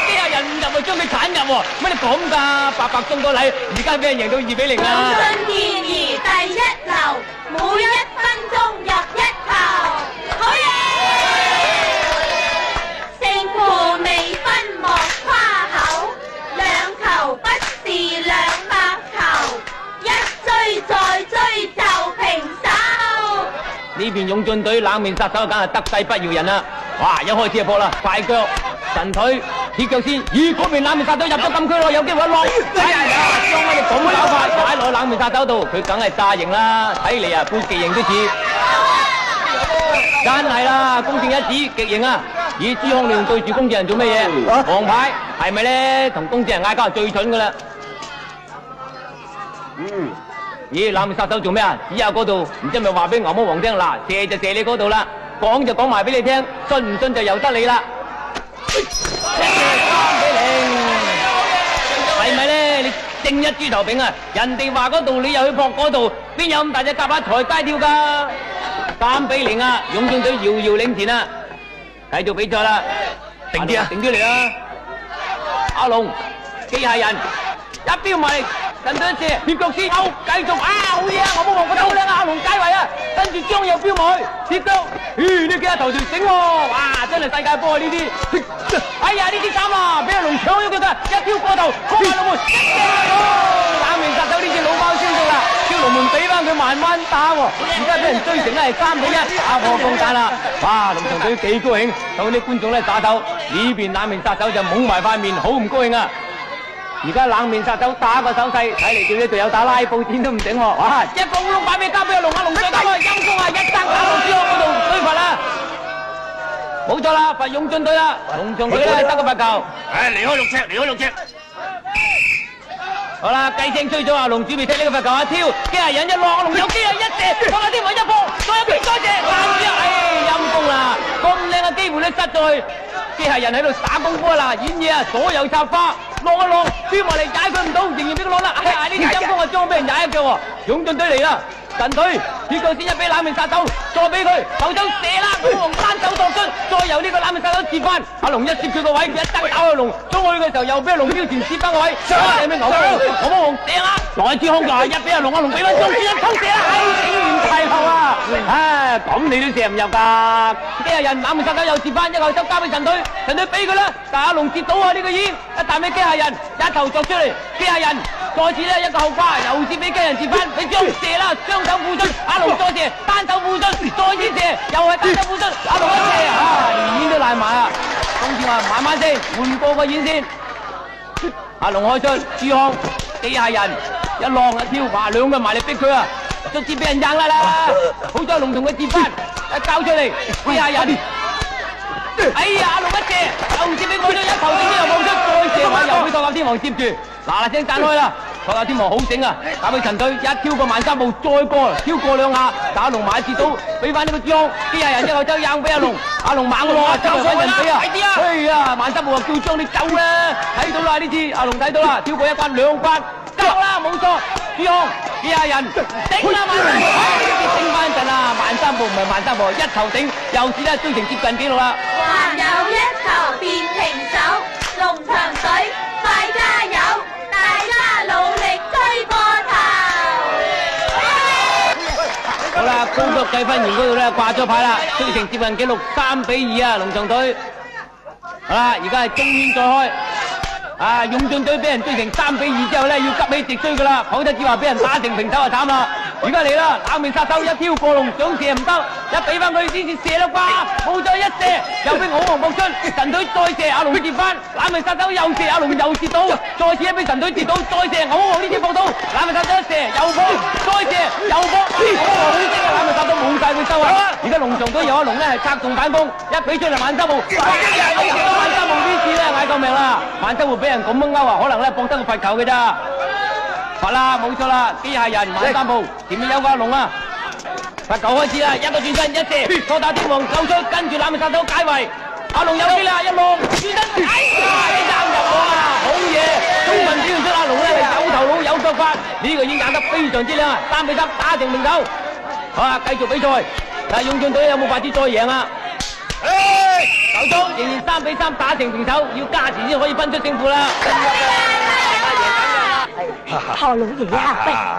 機械人入去將佢鏟入喎，乜你咁㗎？白白送個禮，而家俾人贏到2-0啦！龍進健兒第一流，每1分鐘入1球，好嘢！勝負未分莫誇口，兩球不是200球，一追再追就平手。呢邊勇進隊冷面殺手梗係得勢不饒人啦！哇，一開始就破啦，快腳神腿鐵腳先，咦嗰邊冷面殺手入咗禁區咯，有機會一落，哎呀，將乜嘢咁搞法擺落冷面殺手度，佢梗係炸型啦！睇嚟啊，半極型都似，真係啦，公正一指極型啊！咦，朱康亮對住公正人做咩嘢？黃牌係咪咧？同公正人嗌交係最蠢噶啦！咦，冷面殺手做咩啊？指下嗰度，唔知咪話俾牛魔王聽，嗱，射就射你嗰度啦，講就講埋俾你聽，信唔信就由得你啦。3-0，係咪咧？你正一豬頭炳啊！人哋話嗰度，你又去撲嗰度，邊有咁大隻蛤乸台街跳㗎？3-0啊！勇進隊遙遙領前啊！繼續比賽啦，定啲啊，定啲嚟啦！阿龍，機械人一飆埋嚟。神隊一射，鐵腳先，好，繼續啊，好嘢啊！我冇望覺得好靚啊，阿龍解圍啊，跟住張又飆埋去，鐵腳，咦，呢幾下頭條醒喎，哇，真係世界波啊呢啲！哎呀，呢啲慘啦，俾阿龍搶咗佢㗎，一挑過頭，過埋龍門，一射冷面殺手呢隻老包先到啦，叫龍門俾翻佢慢慢打喎，而家俾人追成係3-1，打破風蛋啦！哇，龍翔隊幾高興，同啲觀眾咧打鬥，呢邊冷面殺手就懵埋塊面，好唔高興啊！而家冷面殺手打個手勢，睇嚟叫呢隊友打拉布戰都唔頂喎！哇！一個烏龍擺俾交俾阿龍，阿龍再打開陰功啊！一爭打到朱康嗰度追罰啦！冇錯啦，罰勇進隊啦，龍翔隊咧得個罰球。離開6尺，離開6尺。好啦，計聲追咗阿龍，準備踢呢個罰球啊！挑機械人一落，阿龍有機啊！一射，放下天王一波，再一邊再射，攔住啊！陰功啦！咁靚嘅機會咧失咗去，機械人喺度打功夫啊！嗱，演嘢啊，左右插花，落一落，穿埋嚟踩佢唔到，仍然俾佢攞啦！哎呀，呢啲陰功啊，將俾人踩一腳喎！勇進隊嚟啦！神隊鐵腳先一俾冷面殺手，再俾佢後手射啦！古龍單手度出，再由呢個冷面殺手接翻。阿龍一攝佢個位，一爭打阿龍，衝去嘅時候又俾阿龍標前接翻個位。有咩牛王射啦！來朱康就一俾阿龍，阿龍俾翻中線一抽射啦！竟然太後啊！唉，咁你都射唔入㗎？機械人冷面殺手又接翻，一個後手交俾神隊，神隊俾佢啦，但阿龍接到啊呢個煙，一彈俾機械人，一頭作出嚟，機械人再次咧一個後掛，又接俾機械人接翻，俾張射啦！雙手付出，阿龍再射，單手付出，再次射，又係單手付出，阿龍一射啊，連煙都爛埋啊！公子話慢慢先，換過個煙先。阿龍開出，朱康機械人一浪一跳，哇兩個埋嚟逼佢啊，卒之俾人扔啦！好在龍同佢接翻，一交出嚟，機械人，哎呀阿龍一射，又接俾佢咗一頭正又放出，再射位又俾托甲天王接住，嗱嗱聲彈開啦！托甲天王好醒啊！打俾陳隊一挑個慢三步，再過挑過兩下，打龍馬接到，俾翻呢個朱康機械人一後周扔俾阿龍，阿龍猛喎，周圍揾人死啊！哎呀，慢三步叫張你走啦！睇到啦呢次，阿龍睇到啦，跳過一關兩關，夠啦冇錯，朱康機械人頂啦慢三步，頂翻陣啊！慢三步唔係慢三步，一頭頂，又是咧追成接近紀錄啦！還有一球變平手，龍翔隊快加油！大家努力追過頭。好啦，高速計分員嗰度咧掛咗牌啦，追成接近紀錄3-2啊，龍翔隊。好啦，而家係中圈再開。啊，勇進隊俾人追成3-2之後咧，要急起直追噶啦，否則只話俾人打成平手就慘啦。而家嚟啦，冷面殺手一挑過龍，想射唔得，一俾翻佢先至射啦啩，冇咗一射，又俾我王搏出，神隊再射，阿龍接翻，冷面殺手又射，阿龍又接到，再次一俾神隊接到，再射，我王呢次搏到，冷面殺手一射又搏，再射又搏，好精啊！冷面殺手冇晒佢收啊！而家龍翔隊有阿龍咧係策動反攻，一俾出嚟慢三步，慢三步呢次咧嗌救命啦！慢三步俾人咁樣勾啊，可能咧搏得個罰球嘅咋。罰啦，冇錯啦，機械人慢三步，前面有個阿龍啊，罰球開始啦，一個轉身一射，托打天王救出，跟住冷面殺手解圍，阿龍有機啦，一浪轉身，哎呀，啱入網啊，好嘢，充分表現出阿龍咧係有頭腦有腳法，呢個已經打得非常之靚啊，3-3打成平手，好啊，繼續比賽，但係勇進隊有冇法子再贏啊？球中仍然3-3打成平手，要加時先可以分出勝負啦。何老爺啊，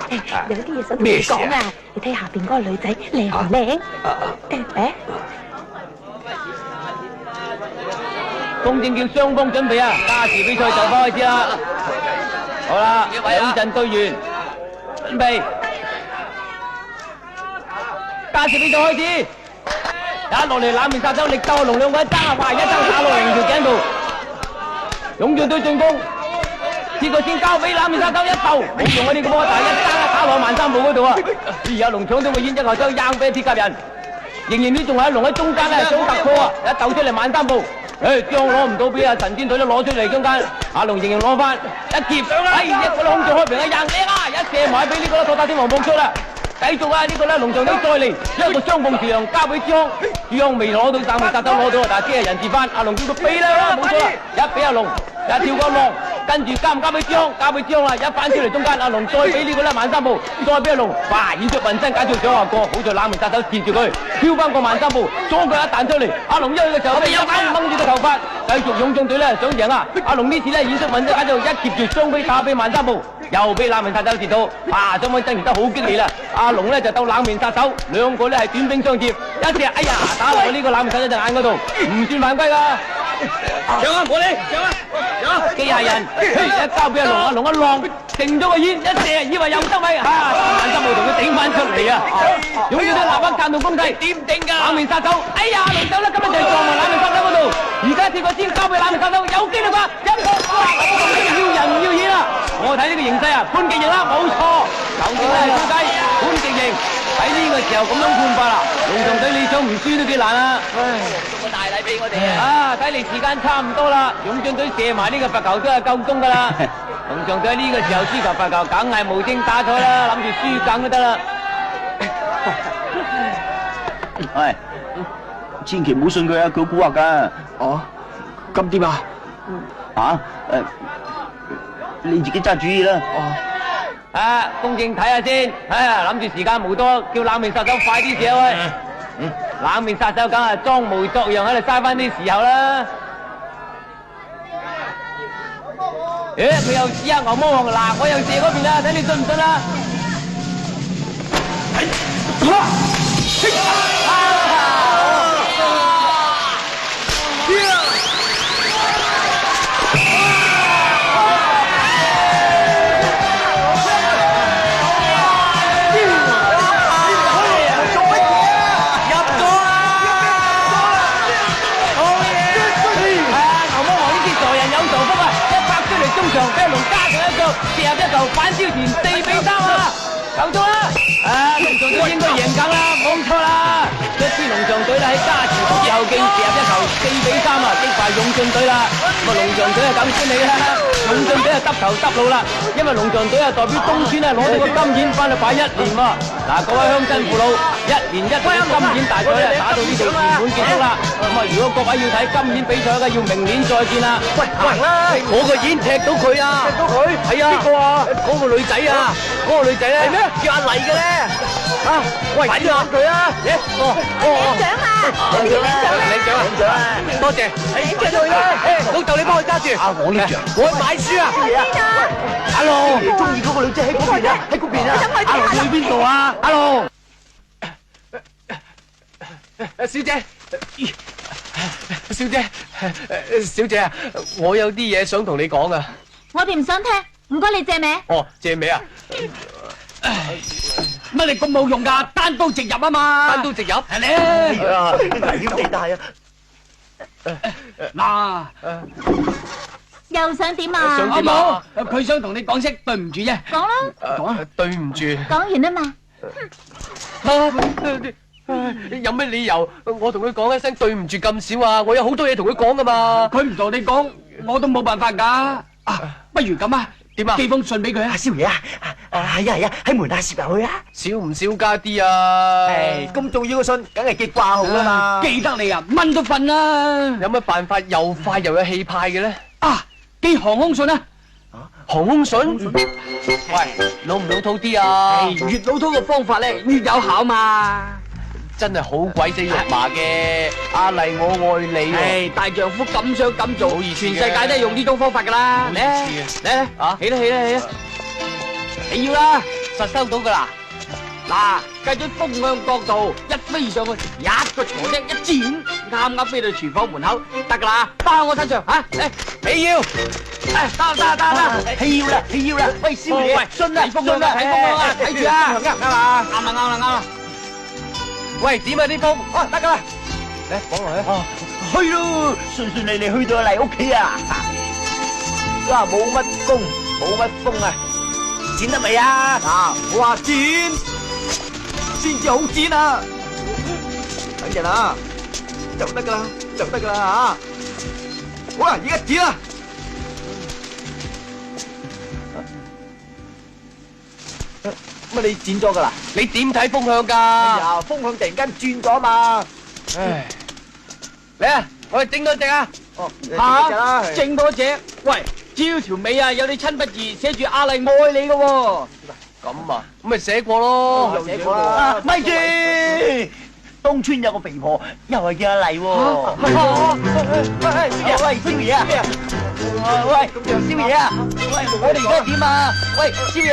喂，有啲嘢想同你講啊！你睇下邊嗰個女仔靚唔靚？公正叫雙方準備啊！加時比賽就快開始啦！好啦，兩陣隊員準備，加時比賽開始。一落嚟冷面殺手力鬥龍兩個一爭啊！哇，一爭打落嚟條頸度，勇進隊進攻。呢個先交俾冷面殺手一鬥，冇用啊呢個波，但係一爭啊打落慢三步嗰度啊！而家龍搶到個煙，一後手扔俾鐵甲人，仍然都仲係龍喺中間咧，想突破啊！一鬥出嚟慢三步，將攞唔到俾阿陳天隊都攞出嚟中間，阿龍仍然攞翻一劫，哎一個空中開平一扔靚啊！一射埋俾呢個托打天王撲出啦！繼續啊！呢個咧龍翔隊再嚟一個雙鳳長交俾朱康，朱康未攞到，冷面殺手攞到，但係機械人接翻，阿龍叫佢飛啦，冇錯啦，一俾阿龍一跳個浪。跟住交唔交俾朱康？交俾朱康啦！一翻出嚟中間，阿龍再俾呢個咧慢三步，再俾阿龍，哇！演出渾身解跳上下過，好在冷面殺手接住佢，跳翻個慢三步，左腳一彈出嚟，阿龍一去嘅時候俾一掹住個頭髮，繼續勇進隊咧想贏啊！阿龍呢次咧演出渾身解跳，一接住雙飛打俾慢三步，又俾冷面殺手接到，哇！雙方爭得好激烈啦！阿龍咧就鬥冷面殺手，兩個咧係短兵相接，一隻哎呀打落呢個冷面殺手隻眼嗰度，唔算犯規㗎。上啊！我哋上啊！上！機械人一交俾阿龍，阿龍一浪定咗個煙，一射以為有得咪啊！萬心冇同佢頂翻出嚟啊！勇住對立刻間到攻勢，點頂㗎？冷面殺手，哎呀，龍手啦，今日就撞埋冷面殺手嗰度。而家貼個先交俾冷面殺手，有機啦啩？一個要人唔要錢啊！我睇呢個形勢啊，潘極盈啦，冇錯，究竟係點解？潘極盈喺呢個時候咁樣判法啦，龍翔隊你想唔輸都幾難啊！送個大禮俾我哋啊！睇嚟時間差唔多啦，勇進隊射埋呢個罰球都係夠鐘㗎啦。龍翔隊呢個時候輸球罰球，梗係無精打采啦，諗住輸梗都得啦。喂，千祈唔好信佢啊，佢蠱惑㗎。哦，咁點啊？嚇你自己揸主意啦。啊，公正睇下先，諗住時間冇多，叫冷面殺手快啲射喂。冷面殺手梗係裝模作樣喺度嘥翻啲時候啦。佢又試下牛魔王，嗱，我又射嗰邊啦，睇你信唔信啦？俾阿龍加上一腳，射入一球反超前4-3啊！球中啦！龍翔隊應該贏梗啦，冇錯啦！一支龍翔隊咧喺加時之後竟射入一球4-3啊，擊敗勇進隊啦！咁啊龍翔隊係咁先嚟啦，勇進隊係耷頭耷腦啦，因為龍翔隊係代表東村咧攞到個金錢翻去擺1年喎。嗱，各位鄉親父老，1年1度金錢大賽咧打到呢度圓滿結束啦。咁啊，如果各位要睇今年比賽嘅，要明年再見啦。喂，我個演踢到佢啊！踢到佢？係啊！邊個啊？嗰個女仔啊！嗰個女仔咧？係咩？叫阿麗嘅咧？啊！喂，快啲攬佢啊！領獎啊！領獎啊！多謝。領獎去啦！老豆你幫佢揸住。啊，我領獎。我去買書啊！阿龍，你中意嗰個女仔喺嗰邊啊？喺嗰邊啊？阿龍去邊度啊？阿龍。小姐。小姐，小姐啊，我有啲嘢想同你講啊。我哋唔想聽，唔該你借名。哦，借名啊？乜你咁冇用㗎？單刀直入啊嘛！單刀直入？係咧。危險地帶啊！嗱，又想點啊？想點啊？佢想同你講聲對唔住啫。講啦。講啊！對唔住。講完啦嘛。有咩理由我同佢講一聲對唔住咁少啊？我有好多嘢同佢講噶嘛。佢唔同你講，我都冇辦法㗎。啊，不如咁啊，點啊？寄封信俾佢啊，少爺啊，係啊，喺門下攝入去啊。少唔少加啲啊？咁重要嘅信，梗係寄掛號㗎嘛。記得你啊，蚊都瞓啦。有乜辦法又快又有氣派嘅咧？啊，寄航空信啊！航空信？喂，老唔老土啲啊？越老土嘅方法咧，越有效嘛。真係好鬼死肉麻嘅，阿麗我愛你喎。大丈夫咁想咁做，全世界都係用呢種方法噶啦。嚟啊！起啦！你要啦，實收到噶啦。嗱，計咗風向角度，一飛上去，一個鋤釘一剪，啱飛到廚房門口，得噶啦，包喺我身上吓。你要？得，起要啦！喂，少爺，信啊！睇風向啊！睇住啊！啱啦！喂，點啊啲風？得噶啦，嚟講落去。去咯，順利去到阿麗屋企啊！哇，冇乜風，冇乜風啊！剪得未啊？我話剪，先至好剪啊！等陣啊，就得噶啦吓！好啦，而家剪啦！乜你剪咗噶啦？你點睇風向噶？風向突然間轉咗嘛？唉，嚟啊！我哋整多隻啊！整多隻？喂，只要條尾啊有你親筆字，寫住阿麗愛你噶喎。咁啊，咁咪寫過咯。寫過啦。咪住，東村有個肥婆，又係叫阿麗喎。喂，少爺啊！喂，少爺啊！喂，我哋而家點啊？喂，少爺。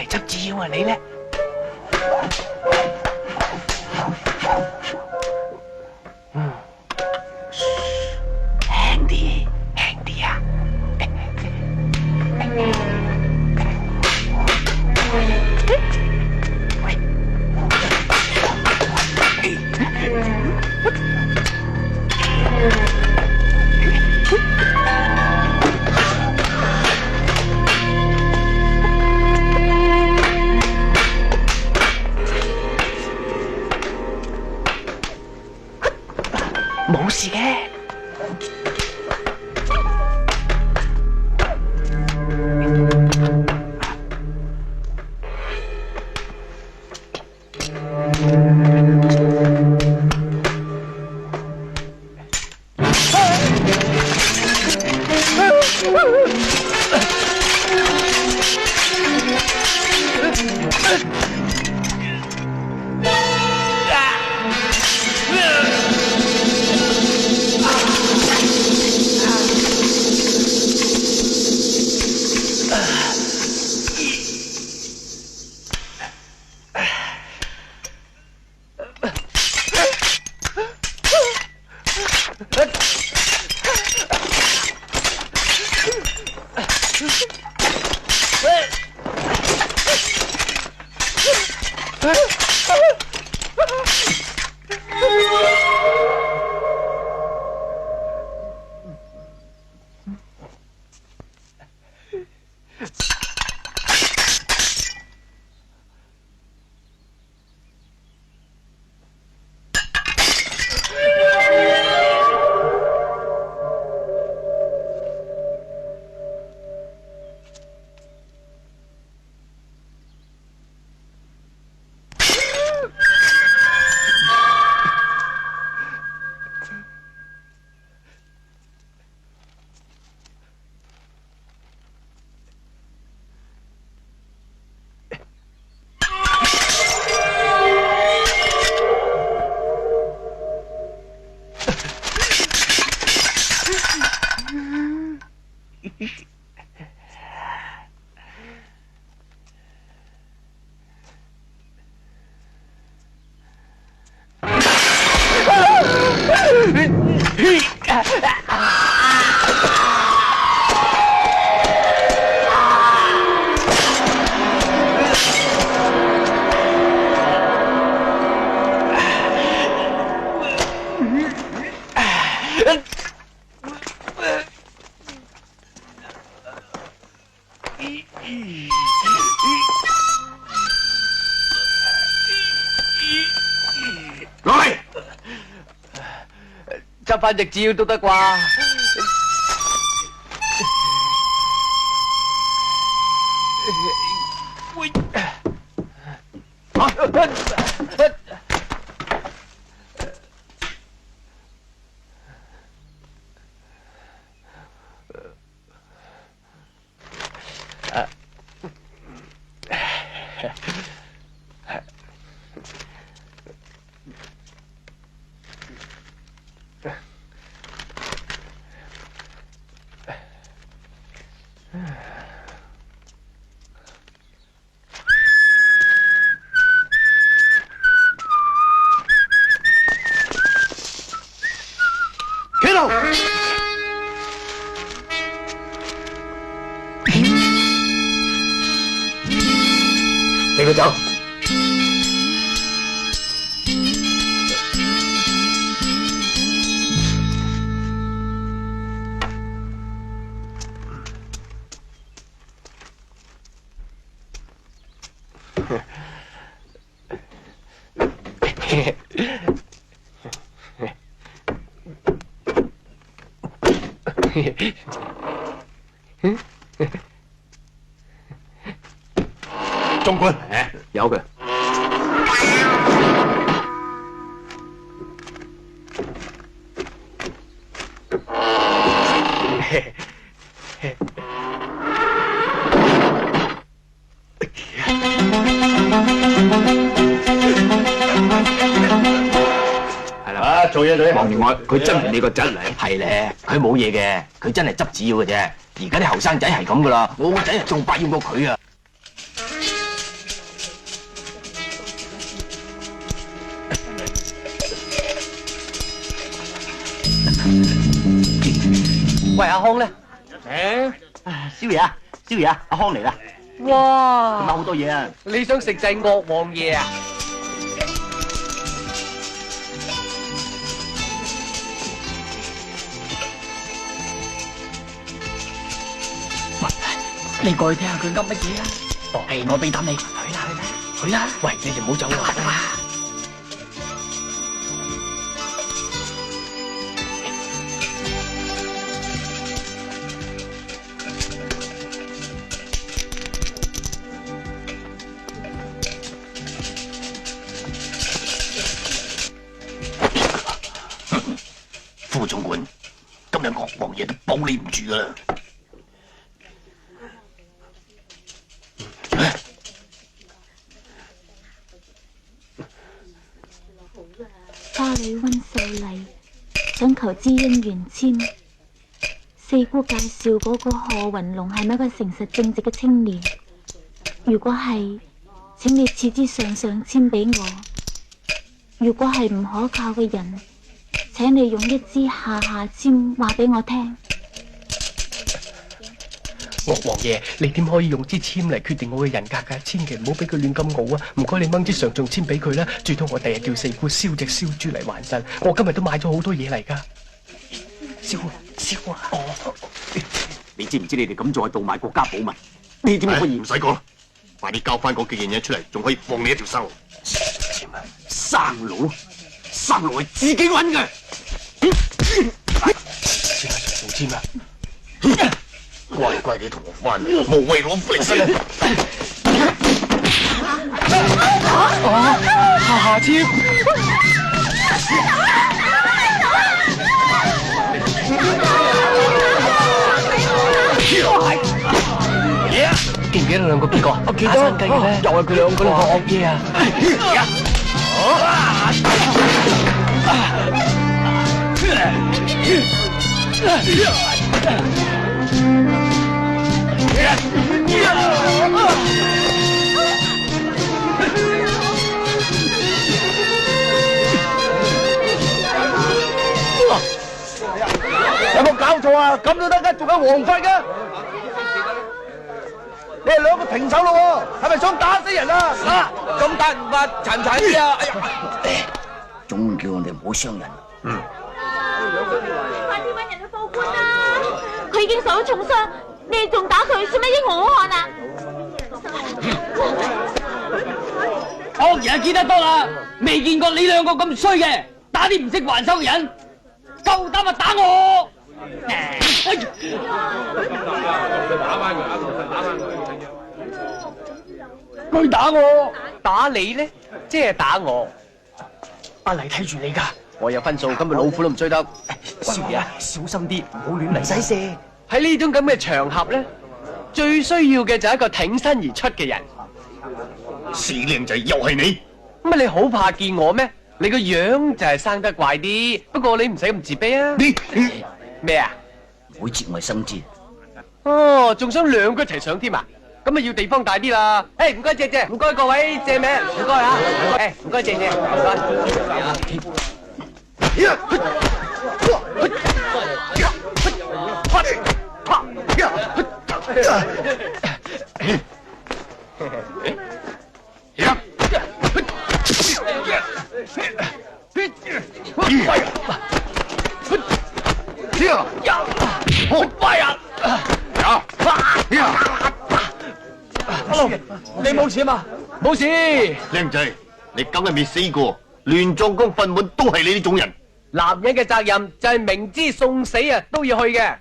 執紙鷂啊，你咧？輕啲，輕啲啊！冇事嘅。執翻隻紙鷂都得啩？喂！企度！俾佢走。中官，有佢。係啦，做嘢女望住我，佢真係你個侄嚟。係咧，佢冇嘢嘅，佢真係執紙鷂嘅啫。而家啲後生仔係咁噶啦，我個仔係仲百厭過佢啊！喂，阿康咧？少爺啊，少爺啊，阿康嚟啦！哇，買好多嘢啊！你想食就係岳王爺啊？你過去聽下佢噏乜嘢啊？係我俾膽你，去啦去啦去啦！喂，你哋唔好走啊！副總管，今日岳王爺都保你唔住噶啦！花女温秀麗想求知音緣簽，四姑介紹嗰個賀雲龍係咪一個誠實正直嘅青年？如果係，請你賜支上上簽俾我；如果係唔可靠嘅人，請你用一支下下簽話俾我聽。岳王爺，你點可以用支簽嚟決定我嘅人格㗎？千祈唔好俾佢亂咁熬啊！唔該，你掹支上上簽俾佢啦。最多我第日叫四姑燒隻燒豬嚟還神。我今日都買咗好多嘢嚟㗎。燒啊！哦，你知唔知你哋咁做係盜賣國家寶物？呢啲乜嘢唔使講啦，快啲交翻嗰幾件嘢出嚟，仲可以放你一條生路。生路係自己揾嘅。先係上上簽啊！乖地同我翻嚟，無謂攞飛身。下下簽。記唔記得兩個邊個？我記得，又係佢兩個惡嘢啊！有冇搞錯啊？咁都得㗎，仲有王法㗎？你哋兩個停手咯喎，係咪想打死人啊？咁大唔法，殘唔殘啲啊？總叫我哋唔好傷人。快啲揾人去報官啦！佢已經受咗重傷，你哋仲打佢，算乜英雄好漢啊？惡爺見得多啦，未見過你兩個咁衰嘅，打啲唔識還手嘅人，夠膽啊打我！佢打我，打你咧，即係打我。阿黎睇住你㗎，我有分數，今日老虎都唔追得。少爺啊，小心啲，唔好亂嚟。使射。喺呢種咁嘅場合咧，最需要嘅就係一個挺身而出嘅人。死靚仔又係你，乜你好怕見我咩？你個樣就係生得怪啲，不過你唔使咁自卑啊。你咩啊？唔會節外生枝。哦，仲想兩個一齊上添啊？咁啊要地方大啲啦。誒，唔該借借，唔該各位借名，唔該啊。誒，唔該借借，唔你冇事嘛？冇事。靚仔，你梗係未死過，亂葬崗瞓滿都係你呢種人。男人嘅責任就係明知送死啊都要去嘅。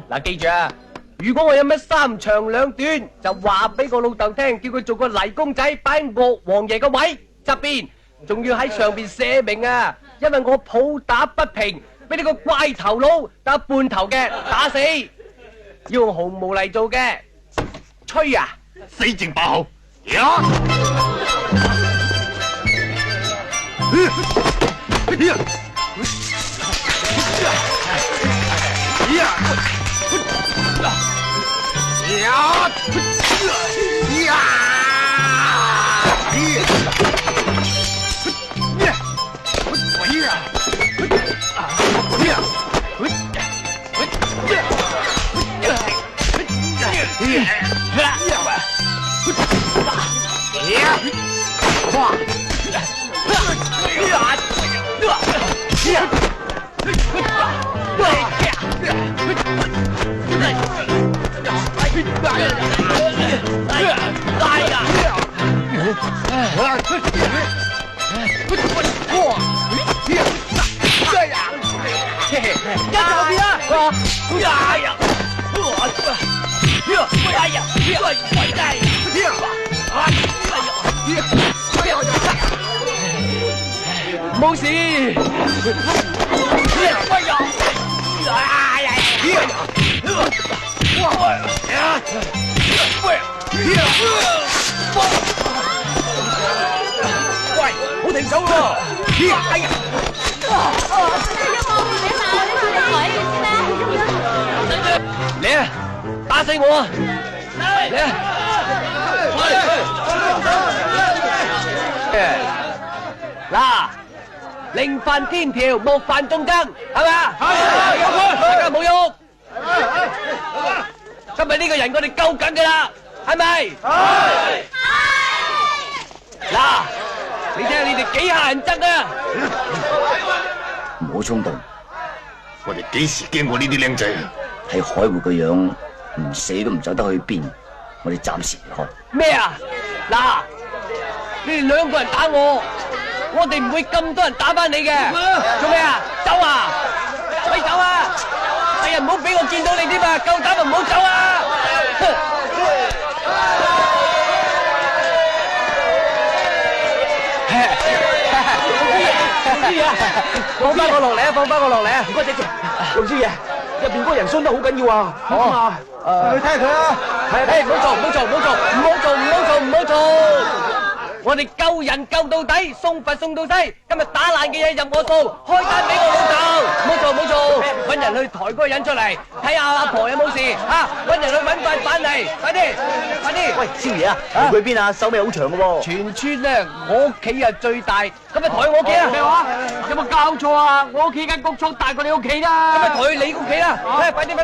嗱，記住啊，如果我有乜三長兩短，就話俾我老豆聽，叫佢做個泥公仔擺喺岳王爺個位側邊，仲要喺上邊寫明啊，因為我抱打不平，俾呢個怪頭佬打半頭嘅打死，要用紅毛嚟做嘅。吹啊！死剩把口。呀！冇事。喂，好停手喎！哎呀！嚟啊！打死我啊！嚟啊！嗱，寧犯天條，莫犯眾僧，係咪啊？大家冇喐。今日呢個人我哋夠緊噶啦，係咪？嗱，你睇下你哋幾嚇人憎啊！唔好衝動，我哋幾時驚過呢啲靚仔啊？睇海活個樣，唔死都唔走得去邊。我哋暫時離開。咩啊？嗱，你哋兩個人打我，我哋唔會咁多人打翻你嘅。做咩啊？走啊！咪走啊！第日唔好俾我見到你添啊！夠膽就唔好走啊！放翻我落嚟啊！放翻我落嚟啊！唔該，謝謝。老師爺，入邊嗰個人傷得好緊要啊！哦，去睇下佢啊！係，唔好做，唔好做，唔好做，唔好做，唔好做，唔好做！我哋救人救到底，送佛送到西。今日打爛嘅嘢入我數，開單俾我老豆。唔好做，唔好做，搵人去抬嗰個人出嚟，睇下阿婆有冇事啊！搵人去搵塊板嚟，快啲，快啲！喂，少爺啊，去邊啊？手尾好長嘅喎。全村咧，我屋企啊最大，咁咪抬我屋企啊！咩話？有冇搞錯啊？我屋企間谷倉大過你屋企啦！咁咪抬你屋企啦！快啲，快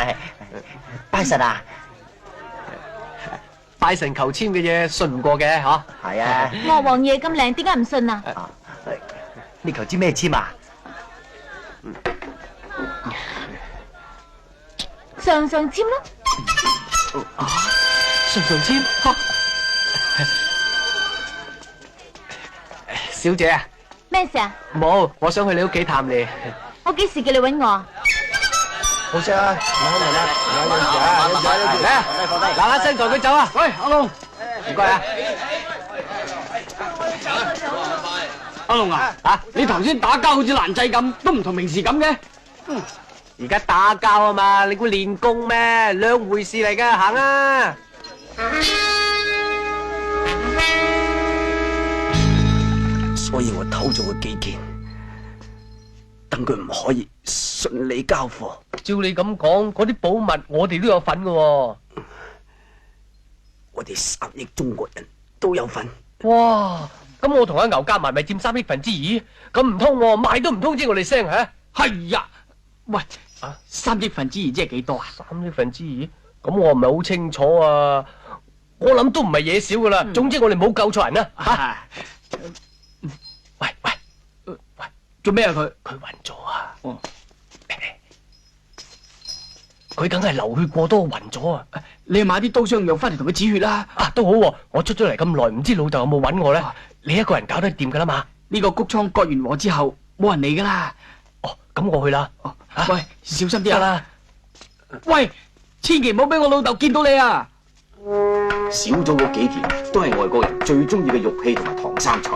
啲！拜神啊！拜神求籤嘅嘢信唔過嘅吓。係啊。岳王爺咁靚，點解唔信啊？你求支咩籤啊？上上籤咯。上上籤？小姐啊。咩事啊？冇，我想去你屋企探你。我幾時叫你搵我啊？好聲啊！嚟啦，嚟啊！嗱嗱聲抬佢走啊！喂，阿龍，唔該啊！阿龍啊，你頭先打交好似爛仔咁，都唔同平時咁嘅。而家打交啊嘛，你估練功咩？兩回事嚟噶，行啊！所以我偷咗個幾件，等佢唔可以順利交貨。照你咁講，嗰啲寶物我哋都有份噶。我哋3億中國人都有份。哇！咁我同阿牛夾埋咪佔3億分之2？咁唔通賣都唔通知我哋聲吓？係呀，喂，3億分之2即係幾多啊？3億分之2？咁我唔係好清楚啊。我諗都唔係嘢少噶啦。總之我哋冇救錯人啦。吓！喂，做咩啊佢？佢暈咗啊！佢梗係流血過多暈咗啊！你去買啲刀傷藥翻嚟同佢止血啦。都好喎，我出咗嚟咁耐，唔知老豆有冇揾我咧？你一個人搞得掂噶啦嘛？呢個谷倉割完禾之後，冇人理噶啦。哦，咁我去啦。喂，小心啲啊！喂，千祈唔好俾我老豆見到你啊！少咗嗰幾件都係外國人最中意嘅玉器同埋唐生彩，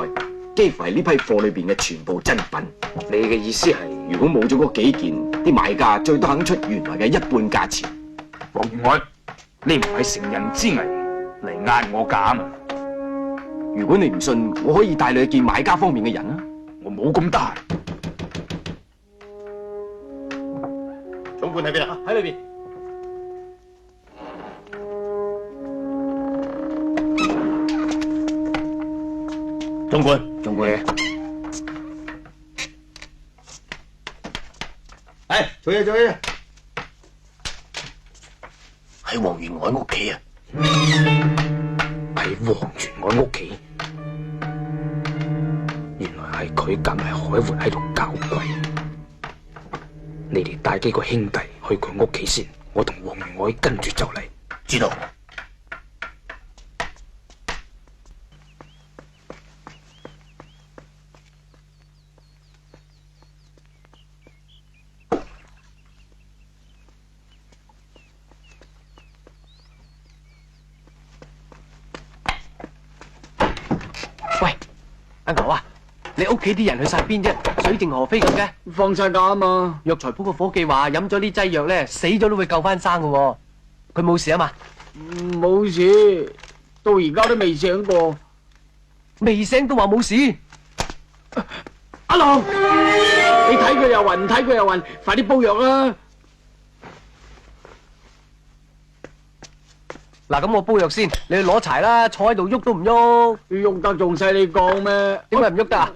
幾乎係呢批貨裏邊嘅全部真品。你嘅意思係，如果冇咗嗰幾件，啲買家最多肯出原來嘅一半價錢？黃員外，你唔係乘人之危嚟壓我價嘛？如果你唔信，我可以帶你去見買家方面嘅人啊！我冇咁得閒。總管喺邊啊？喺裏邊。總管，做嘢。喺黃員外屋企啊！喺黃員外屋企，原來係佢夾埋海活喺度搞鬼。你哋帶幾個兄弟去佢屋企先，我同黃員外跟住就嚟。知道。阿牛啊，你屋企啲人去晒邊啫？水靜河飛咁嘅。放晒假啊嘛。藥材鋪個伙計話飲咗呢劑藥咧，死咗都會救翻生嘅。佢冇事啊嘛？冇事，到而家都未醒過。未醒都話冇事。阿龍，你睇佢又暈，睇佢又暈，快啲煲藥啦！嗱，咁我煲藥先，你去攞柴啦，坐喺度喐都唔喐。喐得仲使你講咩？點解唔喐得啊？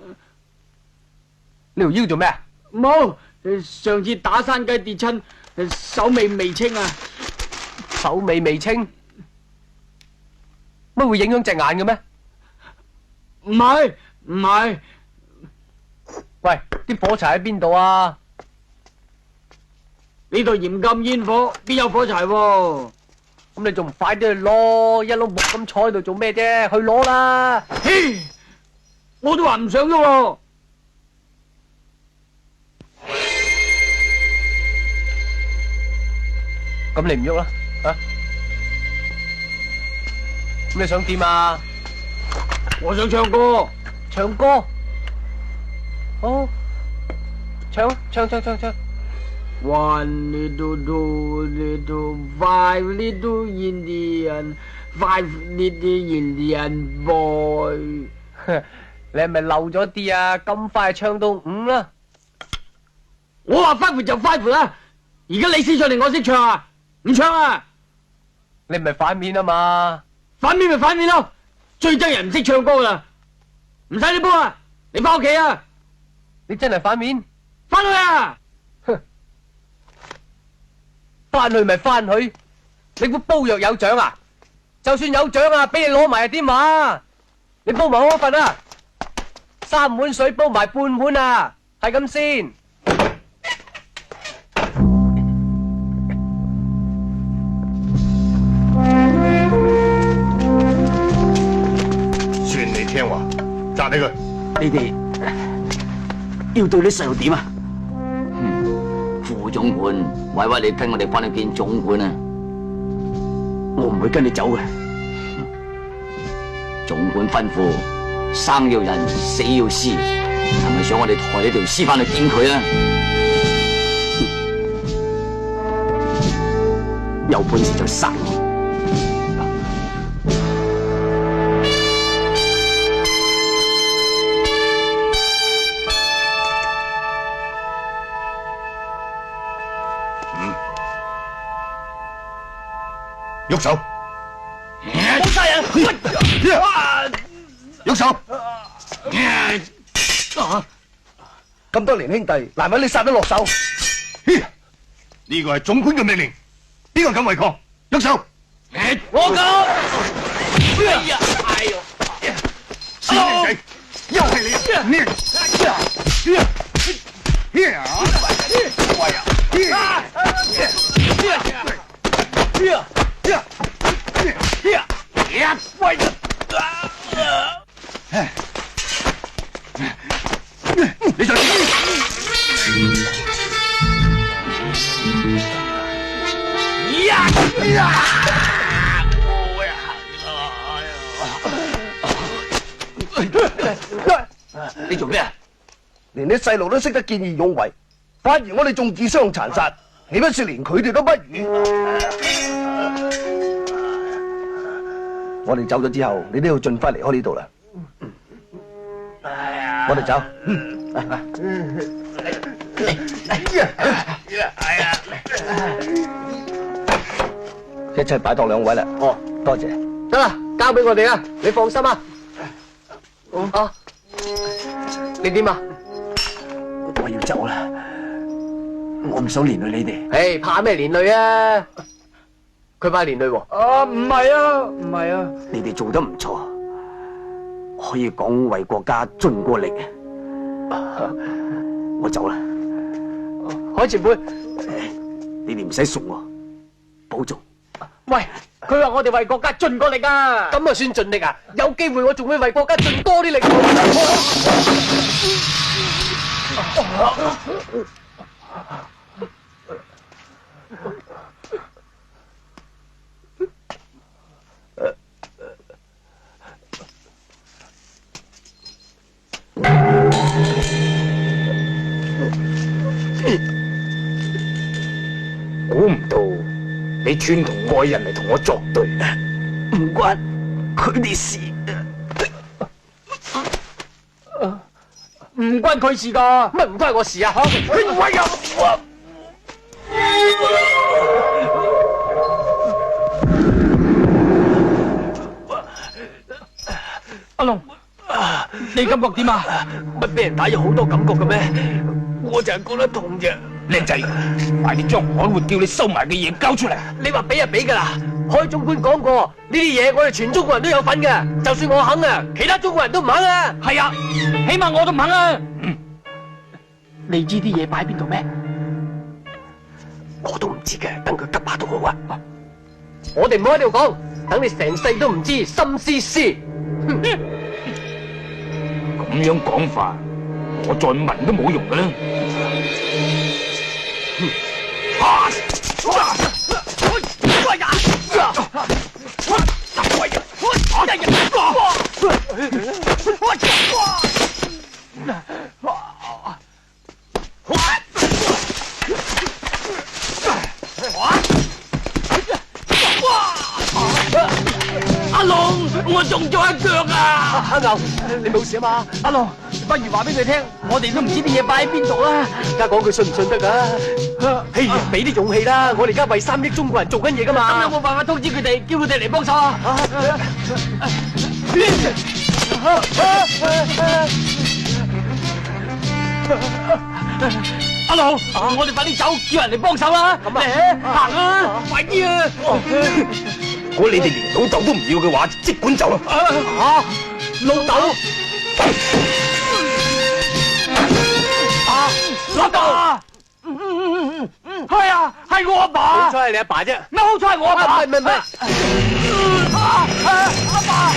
你條腰做咩啊？冇，上次打山雞跌親，手尾未清啊！手尾未清，乜會影響隻眼嘅咩？唔係，唔係。喂，啲火柴喺邊度啊？呢度嚴禁煙火，邊有火柴喎？咁你仲唔快啲去攞？一碌木咁坐喺度做咩啫？去攞啦！嘿，我都話唔想喐咯。咁你唔喐啦，啊？咁你想點啊？我想唱歌。唱歌？哦，唱。One little, two little, five little Indian, five little Indian boy。你係咪漏咗啲啊？咁快唱到5啦！我話5就5啦，而家你先唱定我識唱啊？唔唱啊！你唔係反面啊嘛？反面咪反面咯，最憎人唔識唱歌啦！唔使你煲啊，你翻屋企啊！你真係反面？翻去啊！翻去咪翻去，你估煲藥有獎啊？就算有獎啊，俾你攞埋係點話？你煲埋我份啊！3碗水煲埋半碗啊，係咁先。算你聽話，砸你佢。你哋要對啲細路點啊？副總管委屈你跟我哋翻去見總管啊！我唔會跟你走嘅。總管吩咐生要人，死要屍，係咪想我哋抬呢條屍翻去見佢啊？有本事就殺我！喐手！冇殺人！喐手！咁多年兄弟，難為你殺得落手。呢個係總管嘅命令，邊個敢違抗？喐手！我敢！死靚仔，又係你！你想你做咩啊？連啲細路都識得見義勇為，反而我哋仲自相殘殺，豈不是連佢哋都不如？我哋走咗之後，你都要盡快離開呢度啦。我哋走。一齊擺檔2位啦。哦，多謝。得啦，交俾我哋啦，你放心啊。啊，你點啊？我要走啦，我唔想連累你哋。唉，怕咩連累啊？佢怕連累喎。啊，唔係啊，唔係啊。你哋做得唔錯，可以講為國家盡過力。我走啦。海前輩，你哋唔使贖我，保重。喂，佢話我哋為國家盡過力啊！咁啊算盡力啊？有機會我仲會為國家盡多啲力。你串同外人嚟同我作對，唔關佢哋事。唔關佢事噶，乜唔關我事啊？吓！喂呀！阿龍，你感覺點啊？乜俾人打有好多感覺嘅咩？我就係覺得痛啫。靚仔，快啲將海活叫你收埋嘅嘢交出嚟。你話俾就俾噶啦。海總管講過，呢啲嘢我哋全中國人都有份嘅。就算我肯啊，其他中國人都唔肯啊。係啊，起碼我都唔肯啊。你知啲嘢擺邊度咩？我都唔知嘅，等佢急下都好啊。我哋唔好喺度講，等你成世都唔知，心思思。咁樣講法，我再問都冇用噶啦。阿龍，我中咗一腳啊！阿牛，你冇事啊嘛？阿龍，不如話俾佢聽，我哋都唔知啲嘢擺喺邊度啦。而家講佢信唔信得噶？哎呀，俾啲勇氣啦！我哋而家為3億中國人做緊嘢噶嘛。咁有冇辦法通知佢哋，叫佢哋嚟幫手啊？阿龍，我哋快啲走，叫人嚟幫手啦！嚟行啊，快啲啊！如果你哋連老豆都唔要嘅話，即管走啦！老豆，老豆，係啊，係我阿爸。好彩係你阿爸啫。咩好彩係我阿爸？唔係。阿爸。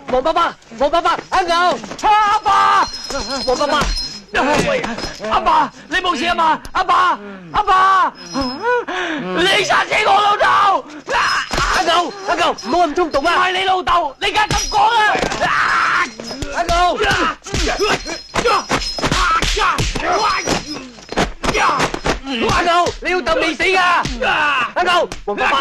黃爸爸，阿牛，阿爸，黃爸爸。阿爸，你冇事啊嘛？阿爸，你殺死我老豆！阿牛，唔好咁衝動啊！係你老豆，你梗係咁講啊！阿牛，阿牛，你老豆未死噶！阿牛，黃爸爸。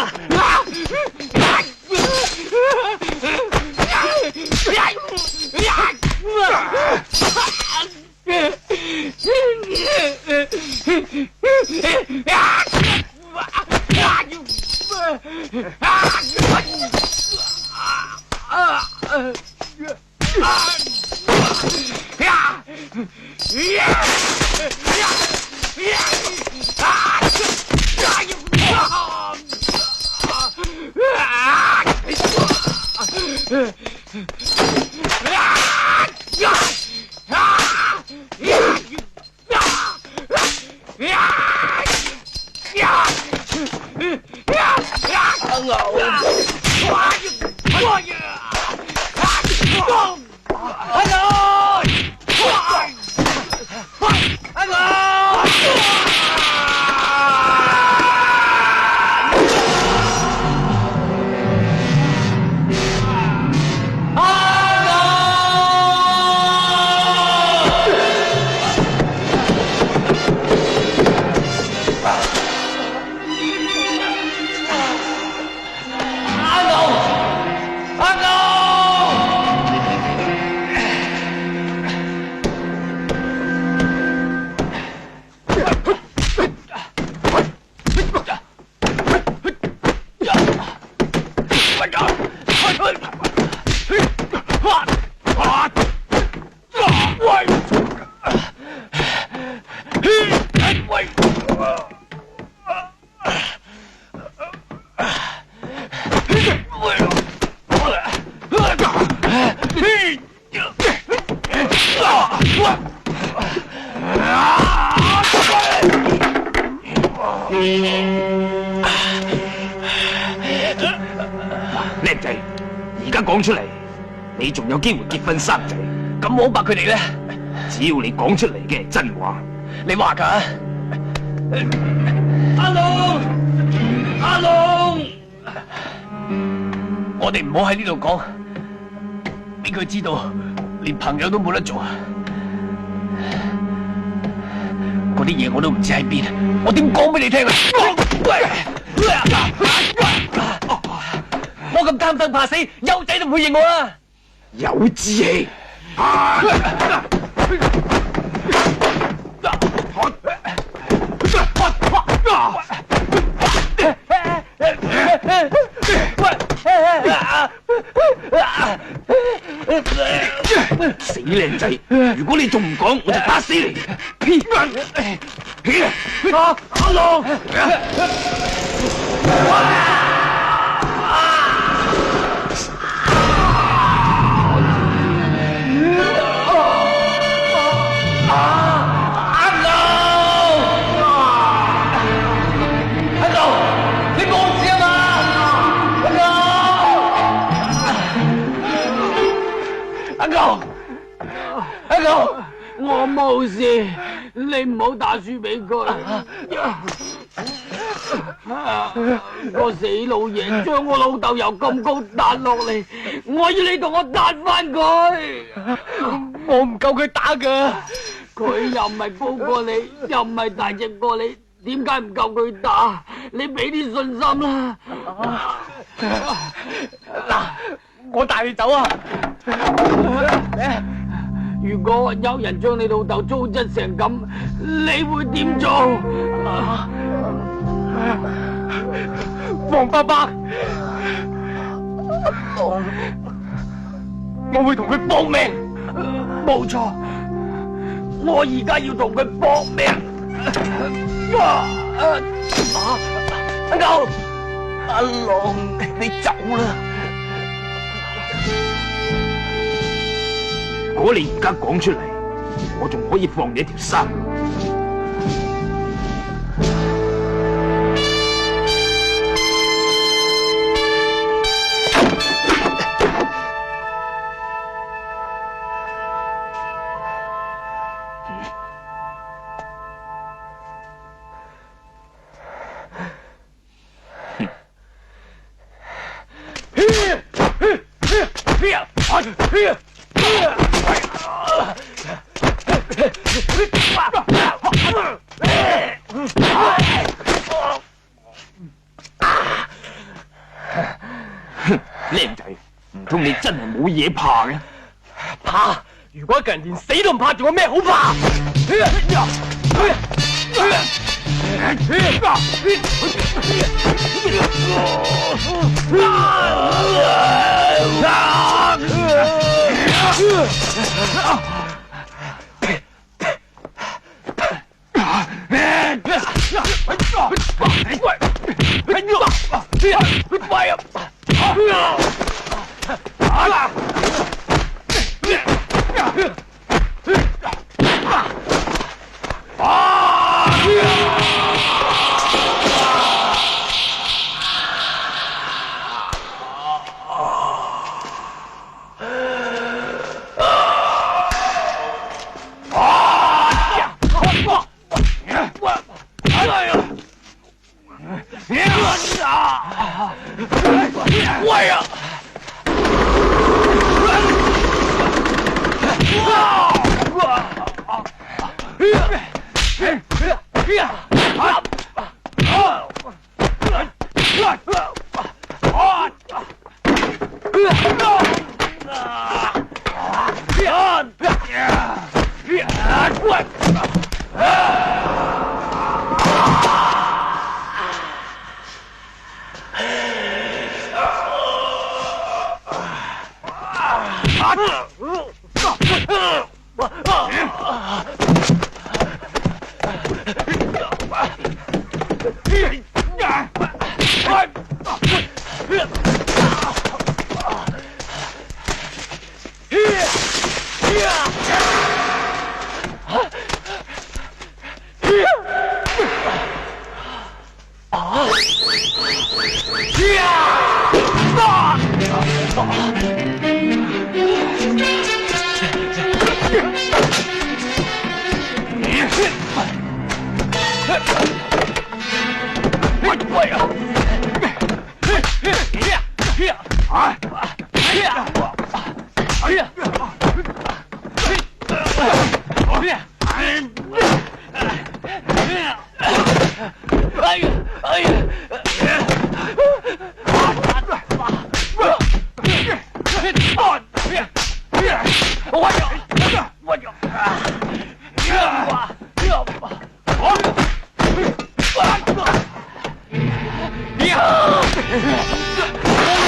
靚仔，而家講出嚟，你仲有機會結婚生仔。咁王伯佢哋咧，只要你講出嚟嘅係真話，你話噶？阿龍，阿龍，我哋唔好喺呢度講，俾佢知道，連朋友都冇得做啊！啲嘢我都唔知喺邊，我點講俾你聽啊？我咁貪生怕死，幼仔都唔會認我啦。有志氣。死靚仔！如果你仲唔講，我就打死你！阿龍！阿狗，我冇事，你唔好打輸俾佢。個死老爺將我老豆由咁高彈落嚟，我要你同我彈翻佢。我唔夠佢打噶，佢又唔係高過你，又唔係大隻過你，點解唔夠佢打？你俾啲信心啦。嗱，我帶你走啊！如果有人將你老豆糟質成咁，你會點做？黃伯伯，我會同佢搏命。冇錯，我而家要同佢搏命。阿狗，阿龍，你走啦！如果你而家講出嚟，我仲可以放你一條生路。靚仔，唔通你真係冇嘢怕嘅？怕？如果一個人連死都唔怕，仲有咩好怕？喂啊！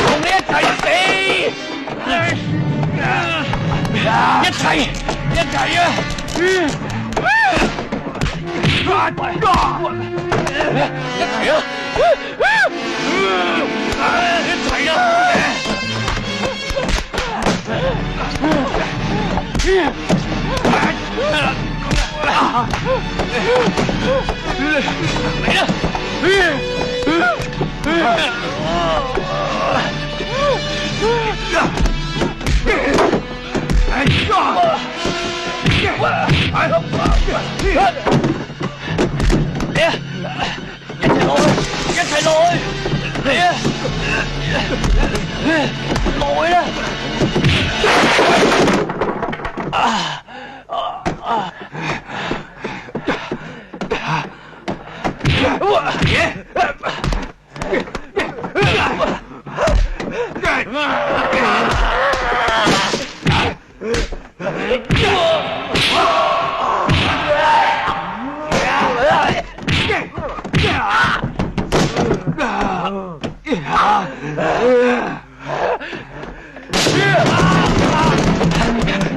同你一齊死，一齊啊！一齊落去，嚟啊！落去啦！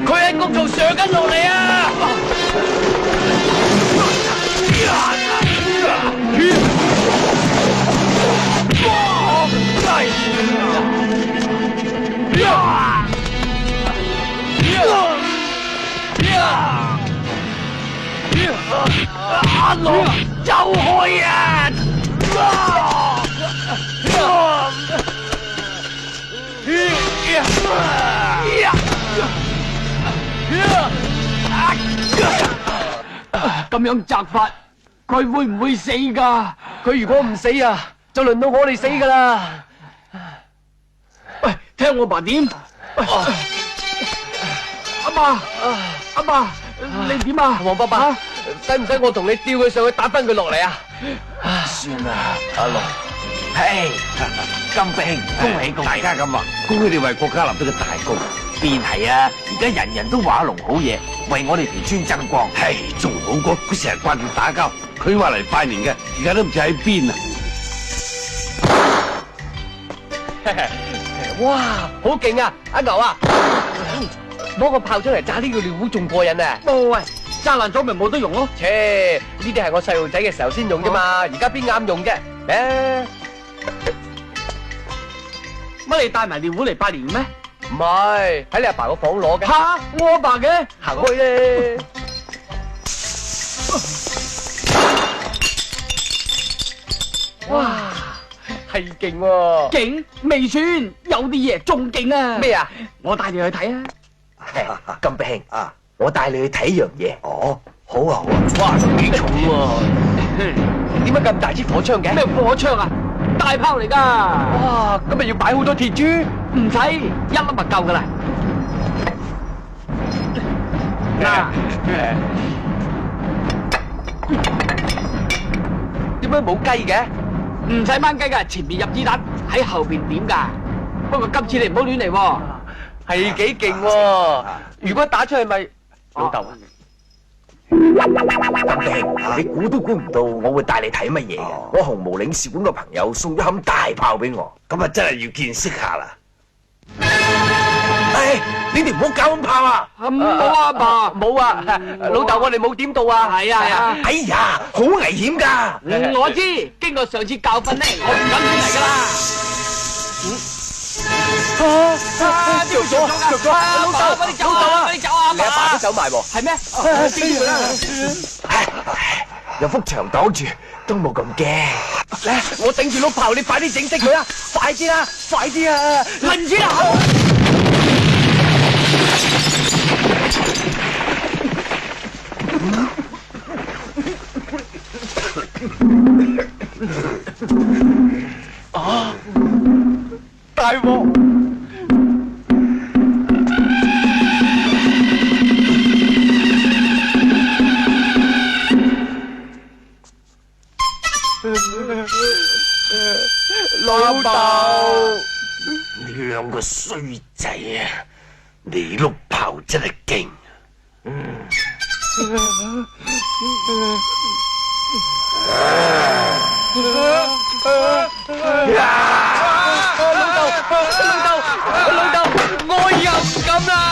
佢喺谷度上緊落嚟啊！阿龍走開啊！咁樣責罰，佢會唔會死噶？佢如果唔死啊，就輪到我哋死噶啦！喂，聽我爸點？阿爸，阿爸，你點啊？黃伯伯，使唔使我同你吊佢上去打翻佢落嚟啊？算啦，阿龍。嘿，金兵，恭喜恭喜！大家咁話，恭喜你為國家立咗個大功。邊係啊？而家人人都話阿龍好嘢，為我哋條村爭光。係，仲好過佢成日掛住打交。佢話嚟拜年嘅，而家都唔知喺邊啊！哇，好勁啊！阿牛啊，攞個炮仗嚟炸呢個尿壺仲過癮啊！喂，炸爛咗咪冇得用咯？切，呢啲係我細路仔嘅時候先用啫嘛，而家邊啱用啫？乜你帶埋尿壺嚟拜年咩？唔係，喺你阿爸個房攞嘅。吓，我阿爸嘅，行去咧。哇，係勁喎！勁未算，有啲嘢仲勁啊！咩啊？我帶你去睇啊！金兵啊，我帶你去睇樣嘢。哦，好啊好啊！哇，幾重喎！點解咁大支火槍嘅？咩火槍啊？大炮嚟噶！哇，咁咪要擺好多鐵珠？唔使，一粒就夠噶啦。嗱，點解冇雞嘅？唔使掹雞噶，前面入子彈，喺後邊點噶。不過今次你唔好亂嚟喎。係幾勁喎！如果打出去咪老豆啊！金兵，你估都估唔到我會帶你睇乜嘢嘅。我紅毛領事館個朋友送咗冚大炮俾我，咁啊真係要見識下啦。唉，你哋唔好搞咁炮啊！冇啊，爸，冇啊，老豆我哋冇點到啊。係啊係啊。哎呀，好危險噶！我知，經過上次教訓咧，我唔敢亂嚟噶啦。着咗，老豆，快啲走啊！快啲走啊！你阿爸都走埋喎。係咩？有幅牆擋住，都冇咁驚。嚟，我頂住碌炮，你快啲整熄佢啊！快啲啦，快啲啊！輪住啦！啊！大鑊！老豆，你兩個衰仔啊！你碌炮真係勁。老豆，我又唔敢啦。